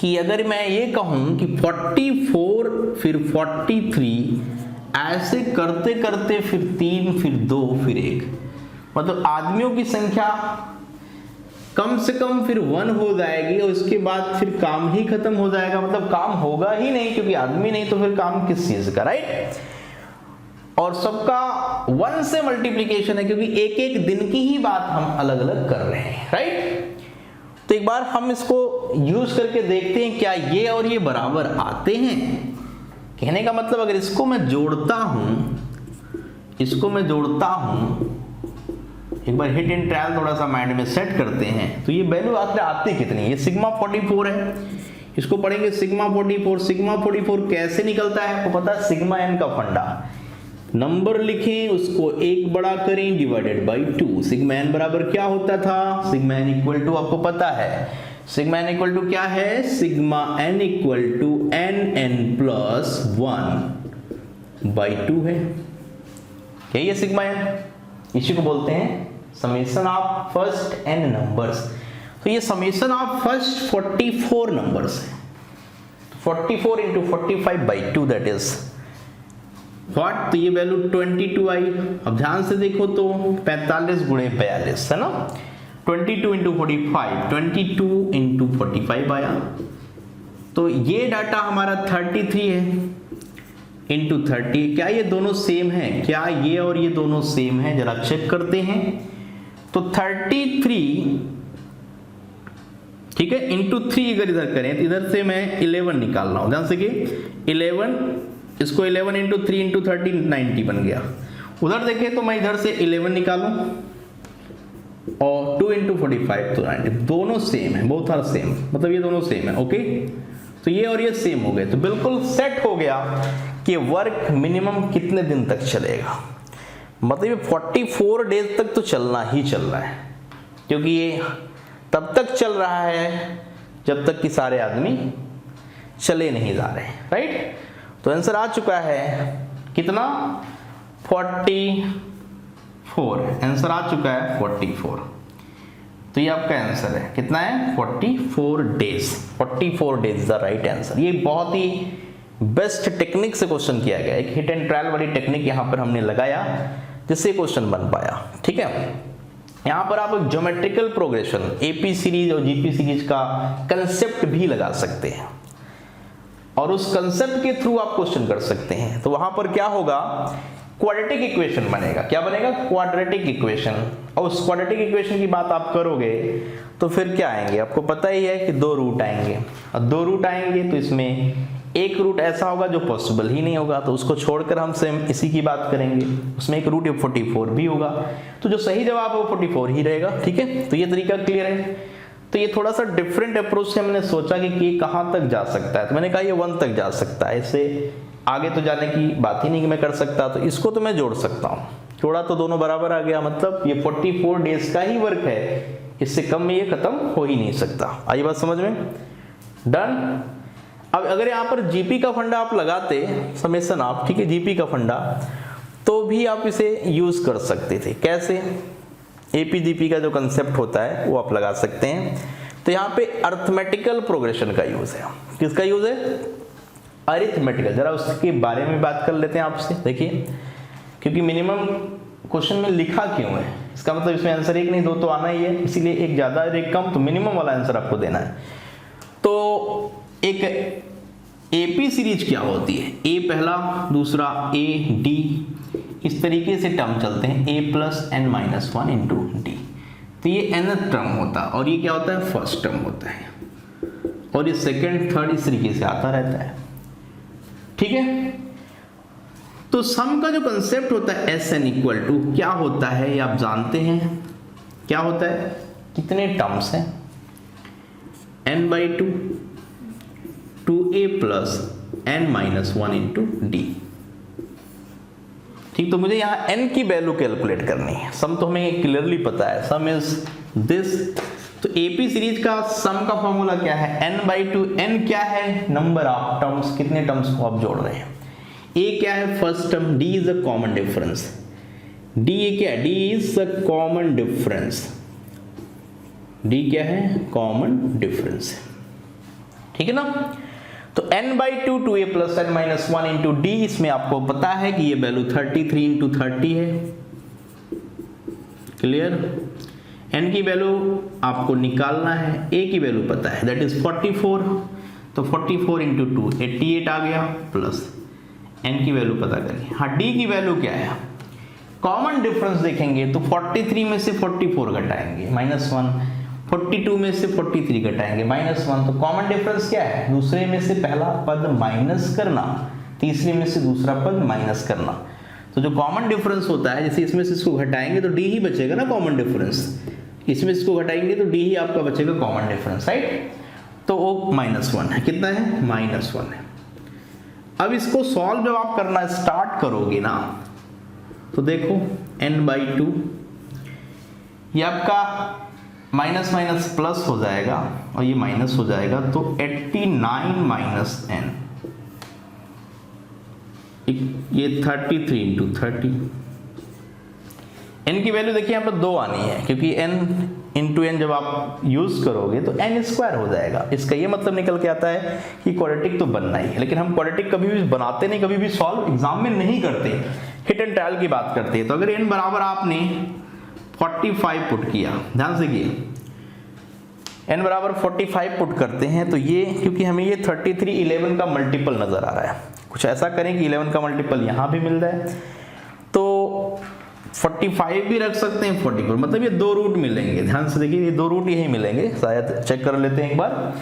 कि अगर मैं ये कहूं कि 44 फिर 43 ऐसे करते करते फिर 3 फिर 2 फिर 1, मतलब आदमियों की संख्या कम से कम फिर 1 हो जाएगी और उसके बाद फिर काम ही खत्म हो जाएगा, मतलब काम होगा ही नहीं, क्योंकि आदमी नहीं तो फिर काम किस चीज का, राइट। और सबका 1 से मल्टीप्लीकेशन है, क्योंकि एक एक दिन की ही बात हम अलग अलग कर रहे हैं, राइट। तो एक बार हम इसको यूज करके देखते हैं क्या ये और ये बराबर आते हैं। कहने का मतलब अगर इसको मैं जोड़ता हूं, एक बार हिट एंड ट्रायल थोड़ा सा माइंड में सेट करते हैं, तो ये वैल्यू आती कितनी है, ये सिग्मा 44 है, इसको पढ़ेंगे सिग्मा 44 कैसे निकलता है आपको पता है, सिग्मा एन का फंडा, नंबर लिखें उसको 1 बड़ा करें डिवाइडेड बाई 2, सिग्मा एन बराबर क्या होता था, सिग्मा एन इक्वल टू आपको पता है, सिग्मा एन इक्वल टू क्या है, sigma n equal to n plus 1 by 2 है, क्या ये सिग्मा एन, इसी को बोलते हैं summation of first n numbers. तो ये समेशन ऑफ फर्स्ट 44 नंबर्स है, 44 into 45 by 2 that is what, तो ये वैल्यू 22 आई। अब ध्यान से देखो तो 45 गुणे 42 है ना, 22 into 45, 22 into 45 आया, तो ये डाटा हमारा 33 है इंटू 30, क्या ये दोनों सेम है, क्या ये और ये दोनों सेम है, जरा चेक करते हैं। तो 33 ठीक है इंटू 3 अगर इधर करें तो इधर से मैं 11 निकाल रहा हूं, ध्यान से कि 11, इसको 11 इंटू 3 इंटू 30 90 बन गया। उधर देखें तो मैं इधर से 11 निकालूं और 2 इंटू 45 तो 90, दोनों सेम है, बोथ आर सेम, मतलब ये दोनों सेम है, ओके। तो ये और ये सेम हो गए, तो बिल्कुल सेट हो गया कि वर्क मिनिमम कितने दिन तक चलेगा, मतलब 44 डेज तक तो चलना ही चल रहा है, क्योंकि ये तब तक चल रहा है जब तक कि सारे आदमी चले नहीं जा रहे, राइट। तो आंसर आ चुका है कितना, 44, आंसर आ चुका है 44। तो ये आपका आंसर है, कितना है 44 days, 44 days the right answer. ये बहुत ही बेस्ट टेक्निक से क्वेश्चन किया गया, एक हिट एंड ट्रायल वाली टेक्निक यहाँ पर हमने लगाया जिससे क्वेश्चन बन पाया, ठीक है। यहाँ पर आप ज्योमेट्रिकल प्रोग्रेशन, एपी सीरीज और जीपी सीरीज का कंसेप्ट भी लगा सकते हैं और उस कंसेप्ट के थ्रू आप क्वेश्चन कर सकते हैं। तो वहां पर क्या होगा, क्वाड्रेटिक इक्वेशन बनेगा, क्या बनेगा, क्वाड्रेटिक इक्वेशन। और उस क्वाड्रेटिक इक्वेशन की बात आप करोगे तो फिर क्या आएंगे, आपको पता ही है कि 2 रूट आएंगे, और 2 रूट आएंगे तो इसमें एक रूट ऐसा होगा जो पॉसिबल ही नहीं होगा, तो उसको छोड़कर हम सेम इसी की बात करेंगे, उसमें एक रूट 44 भी होगा, तो जो सही जवाब है वो 44 ही रहेगा, ठीक है। तो ये तरीका क्लियर है। तो ये थोड़ा सा डिफरेंट अप्रोच से हमने सोचा कि ये कहाँ तक जा सकता है, तो मैंने कहा ये 1 तक जा सकता है, इससे आगे तो जाने की बात ही नहीं कि मैं कर सकता, तो इसको तो मैं जोड़ सकता हूँ, जोड़ा तो दोनों बराबर आ गया, मतलब ये 44 डेज का ही वर्क है, इससे कम में ये खत्म हो ही नहीं सकता। आई बात समझ में, डन। अब अगर यहाँ पर जीपी का फंडा आप लगाते, समेशन आप, ठीक है, जीपी का फंडा, तो भी आप इसे यूज कर सकते थे, कैसे, एपीजीपी का जो कंसेप्ट होता है वो आप लगा सकते हैं। तो यहाँ पे अरिथमेटिकल प्रोग्रेशन का यूज है, किसका यूज है, अरिथमेटिकल। जरा उसके बारे में बात कर लेते हैं आपसे, देखिए, क्योंकि मिनिमम क्वेश्चन में लिखा क्यों है, इसका मतलब इसमें आंसर 1 नहीं 2 तो आना ही है, इसीलिए एक ज्यादा एक कम, तो मिनिमम वाला आंसर आपको देना है। तो एक एपी सीरीज क्या होती है, ए पहला, दूसरा ए डी, इस तरीके से टर्म चलते हैं, a plus n minus 1 into D, तो ये nth टर्म होता है, और ये क्या होता है, फर्स्ट टर्म होता है, और ये सेकंड थर्ड इस तरीके से आता रहता है, ठीक है। तो सम का जो कंसेप्ट होता है एस एन इक्वल टू क्या होता है, ये आप जानते हैं, क्या होता है, कितने टर्म्स हैं, n/2 2a plus n minus 1 into D, ठीक। तो मुझे यहाँ n की वैल्यू कैलकुलेट करनी है, सम तो हमें क्लियरली पता है, सम इज दिस। तो एपी सीरीज का सम का फॉर्मूला क्या है, n/2, n क्या है, नंबर ऑफ टर्म्स, कितने टर्म्स को आप जोड़ रहे हैं, a क्या है first term, d is a common difference, d क्या है, d is a common difference, d क्या है, कॉमन डिफरेंस, ठीक ठीक है ना। तो n/2 2a + n - 1 into D, इसमें आपको पता है कि ये वैल्यू 33 इंटू 30 है। क्लियर। n की वैल्यू आपको निकालना है, a की वैल्यू पता है दैट इज 44, तो 44 इंटू 2 88 आ गया, प्लस n की वैल्यू पता करिए। हाँ, d की वैल्यू क्या है, कॉमन डिफरेंस देखेंगे तो 43 में से 44 घटाएंगे -1, 42 में से 43 घटाएंगे -1, तो कॉमन डिफरेंस क्या है, दूसरे में से पहला पद माइनस करना, तीसरे में से दूसरा पद माइनस करना। तो जो कॉमन डिफरेंस होता है, जैसे इसमें से इसको घटाएंगे तो डी ही बचेगा ना कॉमन डिफरेंस, इसमें इसको घटाएंगे तो डी ही आपका बचेगा कॉमन डिफरेंस, राइट। तो वो -1 है, कितना है, -1 है। अब इसको सॉल्व जब आप करना स्टार्ट करोगे ना, तो देखो n/2 ये आपका माइनस माइनस प्लस हो जाएगा और ये माइनस हो जाएगा, तो 89 - n, ये 33 इंटू 30। n की वैल्यू देखिए यहाँ पर 2 आनी है, क्योंकि n इंटू n जब आप यूज करोगे तो n² हो जाएगा। इसका ये मतलब निकल के आता है कि क्वाड्रेटिक तो बनना ही है, लेकिन हम क्वाड्रेटिक कभी भी बनाते नहीं, कभी भी सॉल्व एग्जाम में नहीं करते, हिट एंड ट्रायल की बात करते हैं। तो अगर n बराबर आपने 45 पुट किया, ध्यान से किए, n बराबर 45 पुट करते हैं, तो ये क्योंकि हमें ये 33 11 का मल्टीपल नजर आ रहा है, कुछ ऐसा करें कि 11 का मल्टीपल यहाँ भी मिल जाए, तो 45 भी रख सकते हैं, 44, मतलब ये 2 रूट मिलेंगे। ध्यान से देखिए, ये 2 रूट यही मिलेंगे, शायद चेक कर लेते हैं एक बार।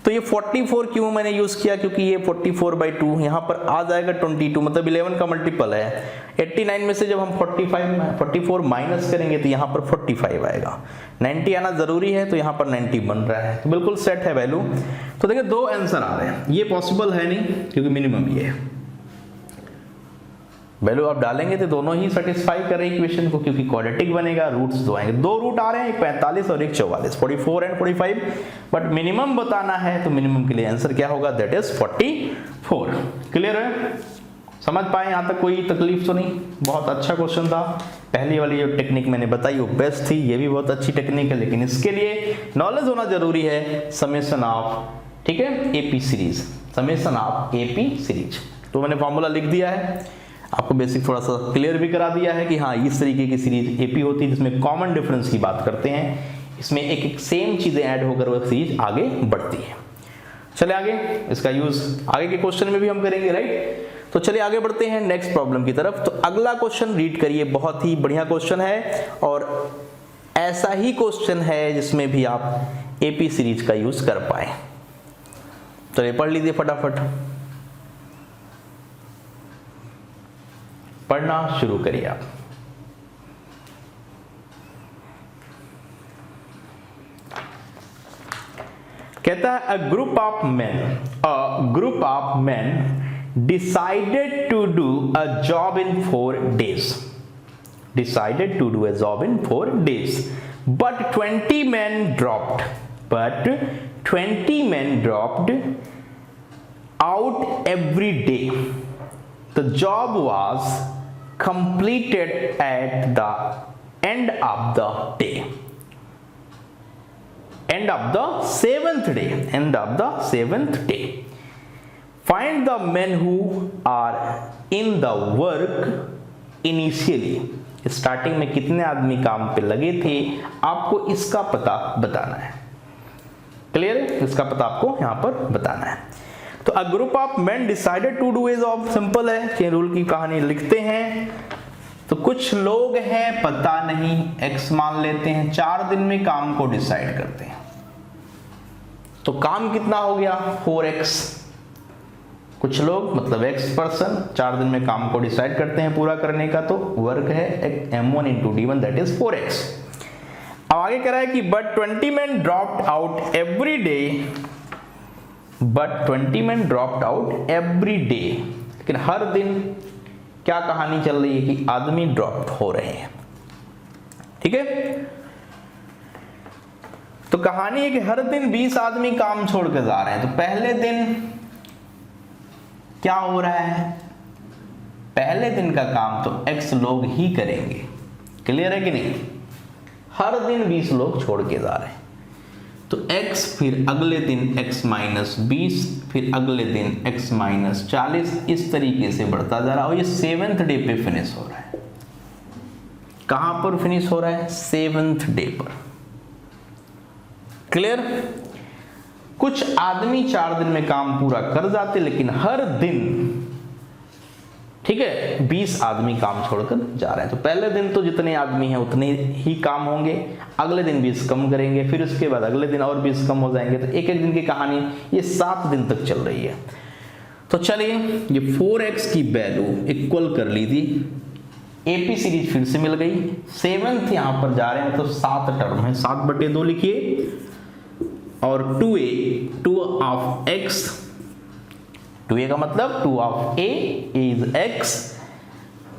तो ये 44 क्यों मैंने यूज किया, क्योंकि ये 44/2 यहाँ पर आ जाएगा 22, मतलब 11 का मल्टीपल है। 89 में से जब हम 44 माइनस करेंगे तो यहाँ पर 45 आएगा, 90 आना जरूरी है, तो यहाँ पर 90 बन रहा है, तो बिल्कुल सेट है वैल्यू। तो देखिए 2 आंसर आ रहे हैं, ये पॉसिबल है नहीं क्योंकि मिनिमम ये है। वैल्यू आप डालेंगे तो दोनों ही सेटिस्फाई कर रहे हैं इक्वेशन को, क्योंकि क्वाड्रेटिक बनेगा, रूट्स 2 आएंगे, 2 रूट आ रहे हैं, एक 45 और एक 44, 44 एंड 45, बट मिनिमम बताना है, तो मिनिमम के लिए आंसर क्या होगा, दैट इज 44। क्लियर है, समझ पाए यहाँ तक, कोई तकलीफ तो नहीं। बहुत अच्छा क्वेश्चन था। पहली वाली जो टेक्निक मैंने बताई वो बेस्ट थी, ये भी बहुत अच्छी टेक्निक है, लेकिन इसके लिए नॉलेज होना जरूरी है, समेशन ऑफ, ठीक है, AP series, summation of AP series. तो मैंने फॉर्मूला लिख दिया है, आपको बेसिक थोड़ा सा क्लियर भी करा दिया है कि हाँ इस तरीके की सीरीज एपी होती है, जिसमें कॉमन डिफरेंस की बात करते हैं, इसमें एक एक सेम चीजें ऐड होकर वह सीरीज आगे बढ़ती है। चले आगे, इसका यूज आगे के क्वेश्चन में भी हम करेंगे, राइट। तो चलिए आगे बढ़ते हैं नेक्स्ट प्रॉब्लम की तरफ। तो अगला क्वेश्चन रीड करिए, बहुत ही बढ़िया क्वेश्चन है, और ऐसा ही क्वेश्चन है जिसमें भी आप एपी सीरीज का यूज कर पाए। चलिए पढ़ लीजिए फटाफट, पढ़ना शुरू करिए आप। कहता है a group of main decided to do a job in 4 days, but 20 men dropped out every day. The job was completed at the end of the day, end of the seventh day. Find the men who are in the work initially. Starting में कितने आदमी काम पे लगे थे, आपको इसका पता बताना है। क्लियर है, इसका पता आपको यहां पर बताना है। तो a group of men decided to do a job, simple है, चेन रूल की कहानी लिखते हैं। तो कुछ लोग हैं, पता नहीं, एक्स मान लेते हैं, 4 दिन में काम को डिसाइड करते हैं। तो काम कितना हो गया, 4x। कुछ लोग मतलब x पर्सन 4 दिन में काम को डिसाइड करते हैं पूरा करने का, तो वर्क है m1 into d1 that is 4x। अब आगे कह रहा है कि but 20 men dropped out every day, लेकिन हर दिन क्या कहानी चल रही है कि आदमी ड्रॉप हो रहे हैं, ठीक है। तो कहानी है कि हर दिन 20 आदमी काम छोड़ के जा रहे हैं। तो पहले दिन क्या हो रहा है, पहले दिन का काम तो x लोग ही करेंगे, क्लियर है कि नहीं। हर दिन 20 लोग छोड़ के जा रहे हैं, तो x फिर अगले दिन x माइनस 20, फिर अगले दिन x माइनस 40, इस तरीके से बढ़ता जा रहा है और ये 7th डे पे फिनिश हो रहा है। कहां पर फिनिश हो रहा है? 7th डे पर। क्लियर? कुछ आदमी 4 दिन में काम पूरा कर जाते, लेकिन हर दिन, ठीक है, 20 आदमी काम छोड़कर जा रहे हैं। तो पहले दिन तो जितने आदमी हैं उतने ही काम होंगे, अगले दिन 20 कम करेंगे, फिर उसके बाद अगले दिन और 20 कम हो जाएंगे। तो एक एक दिन की कहानी ये 7 दिन तक चल रही है। तो चलिए, ये 4x की वैल्यू इक्वल कर ली थी, एपी सीरीज फिर से मिल गई, 7th यहां पर जा रहे हैं, तो 7 टर्म है, 7/2 लिखिए, और 2 ऑफ x, 2a का मतलब 2 of a is x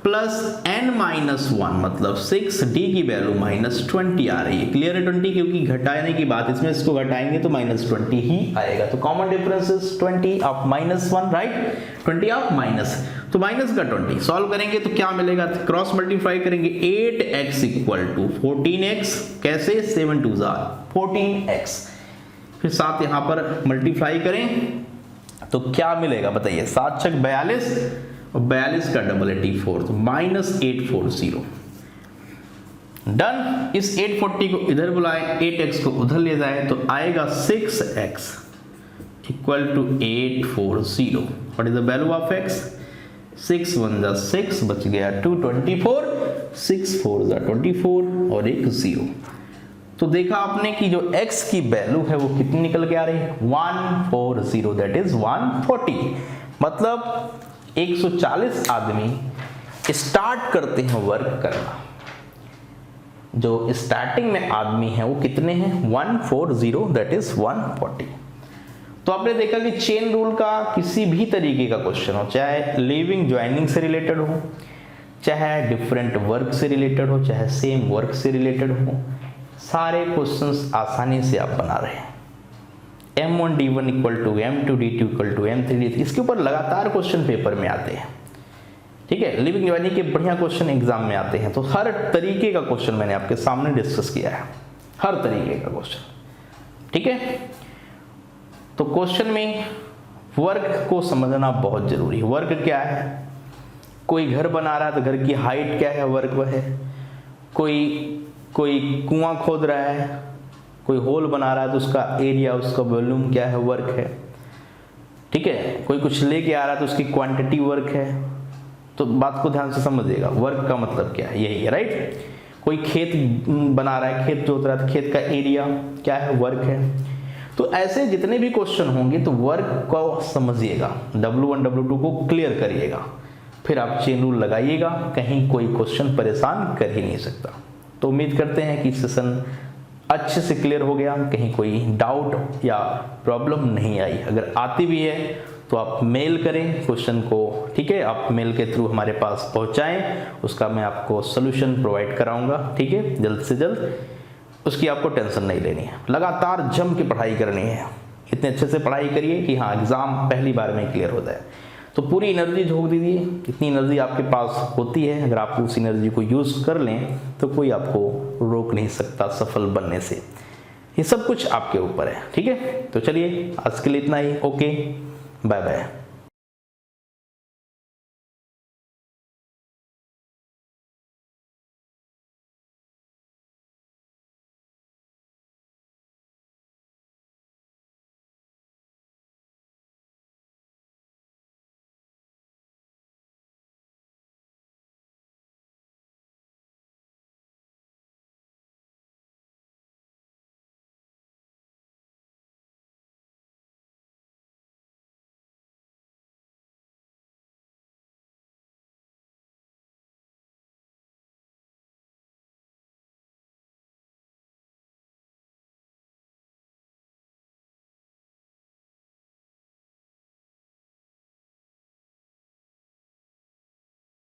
plus n minus 1 मतलब 6, d की वैल्यू -20 आ रही है। क्लियर है? 20, क्योंकि घटाने की बात, इसमें इसको घटाएंगे तो -20 ही आएगा। तो common difference is 20 of -1, right? 20 of minus, तो माइनस का 20 सॉल्व करेंगे तो क्या मिलेगा? क्रॉस मल्टीप्लाई करेंगे, 8x इक्वल टू 14x, कैसे? 7 2 14x, फिर साथ यहां पर मल्टीप्लाई करें तो क्या मिलेगा बताइए? 7 छक 42 और 42 का डबल 84, तो -840। डन। इस 840 को इधर बुलाएं, 8x को उधर ले जाए तो आएगा 6x equal to 840। What is the value of x? 6 1 जा 6, बच गया 2, 24, 6 4 जा 24 और एक 0। तो देखा आपने कि जो x की वैल्यू है वो कितनी निकल के आ रही है? 140, दैट इज 140। मतलब 140 आदमी स्टार्ट करते हैं वर्क करना। जो स्टार्टिंग में आदमी है वो कितने हैं? 140, दैट इज 140। तो आपने देखा कि चेन रूल का किसी भी तरीके का क्वेश्चन हो, चाहे लिविंग ज्वाइनिंग से रिलेटेड हो, चाहे डिफरेंट वर्क से रिलेटेड हो, चाहे सेम वर्क से रिलेटेड हो, सारे क्वेश्चंस आसानी से आप बना रहे हैं। M1 D1 equal to M2 D2 equal to M3 D3, इसके ऊपर लगातार क्वेश्चन पेपर में आते हैं। ठीक है, लिविंग ज्वाइनिंग के बढ़िया क्वेश्चन एग्जाम में आते हैं। तो हर तरीके का क्वेश्चन मैंने आपके सामने डिस्कस किया है, हर तरीके का क्वेश्चन। ठीक है, तो क्वेश्चन में वर्क को समझना बहुत जरूरी है। वर्क क्या है? कोई घर बना रहा है तो घर की हाइट क्या है, वर्क वह है। कोई कुआं खोद रहा है, कोई होल बना रहा है तो उसका एरिया, उसका वॉल्यूम क्या है, वर्क है। ठीक है, कोई कुछ लेके आ रहा है तो उसकी क्वांटिटी वर्क है। तो बात को ध्यान से समझिएगा, वर्क का मतलब क्या है, यही है, राइट। कोई खेत बना रहा है, खेत जोत रहा है तो खेत का एरिया क्या है, वर्क है। तो ऐसे जितने भी क्वेश्चन होंगे तो वर्क को समझिएगा, W1 W2 को क्लियर करिएगा, फिर आप चेन रूल लगाइएगा, कहीं कोई क्वेश्चन परेशान कर ही नहीं सकता। तो उम्मीद करते हैं कि सेशन अच्छे से क्लियर हो गया, कहीं कोई डाउट या प्रॉब्लम नहीं आई। अगर आती भी है तो आप मेल करें क्वेश्चन को, ठीक है, आप मेल के थ्रू हमारे पास पहुंचाएं, उसका मैं आपको सोल्यूशन प्रोवाइड कराऊंगा। ठीक है, जल्द से जल्द, उसकी आपको टेंशन नहीं लेनी है। लगातार जम के पढ़ाई करनी है, इतने अच्छे से पढ़ाई करिए कि हाँ एग्जाम पहली बार में क्लियर हो जाए। तो पूरी एनर्जी झोंक दीजिए, इतनी एनर्जी आपके पास होती है, अगर आप उस एनर्जी को यूज़ कर लें तो कोई आपको रोक नहीं सकता सफल बनने से। ये सब कुछ आपके ऊपर है। ठीक है, तो चलिए आज के लिए इतना ही। Okay, bye bye.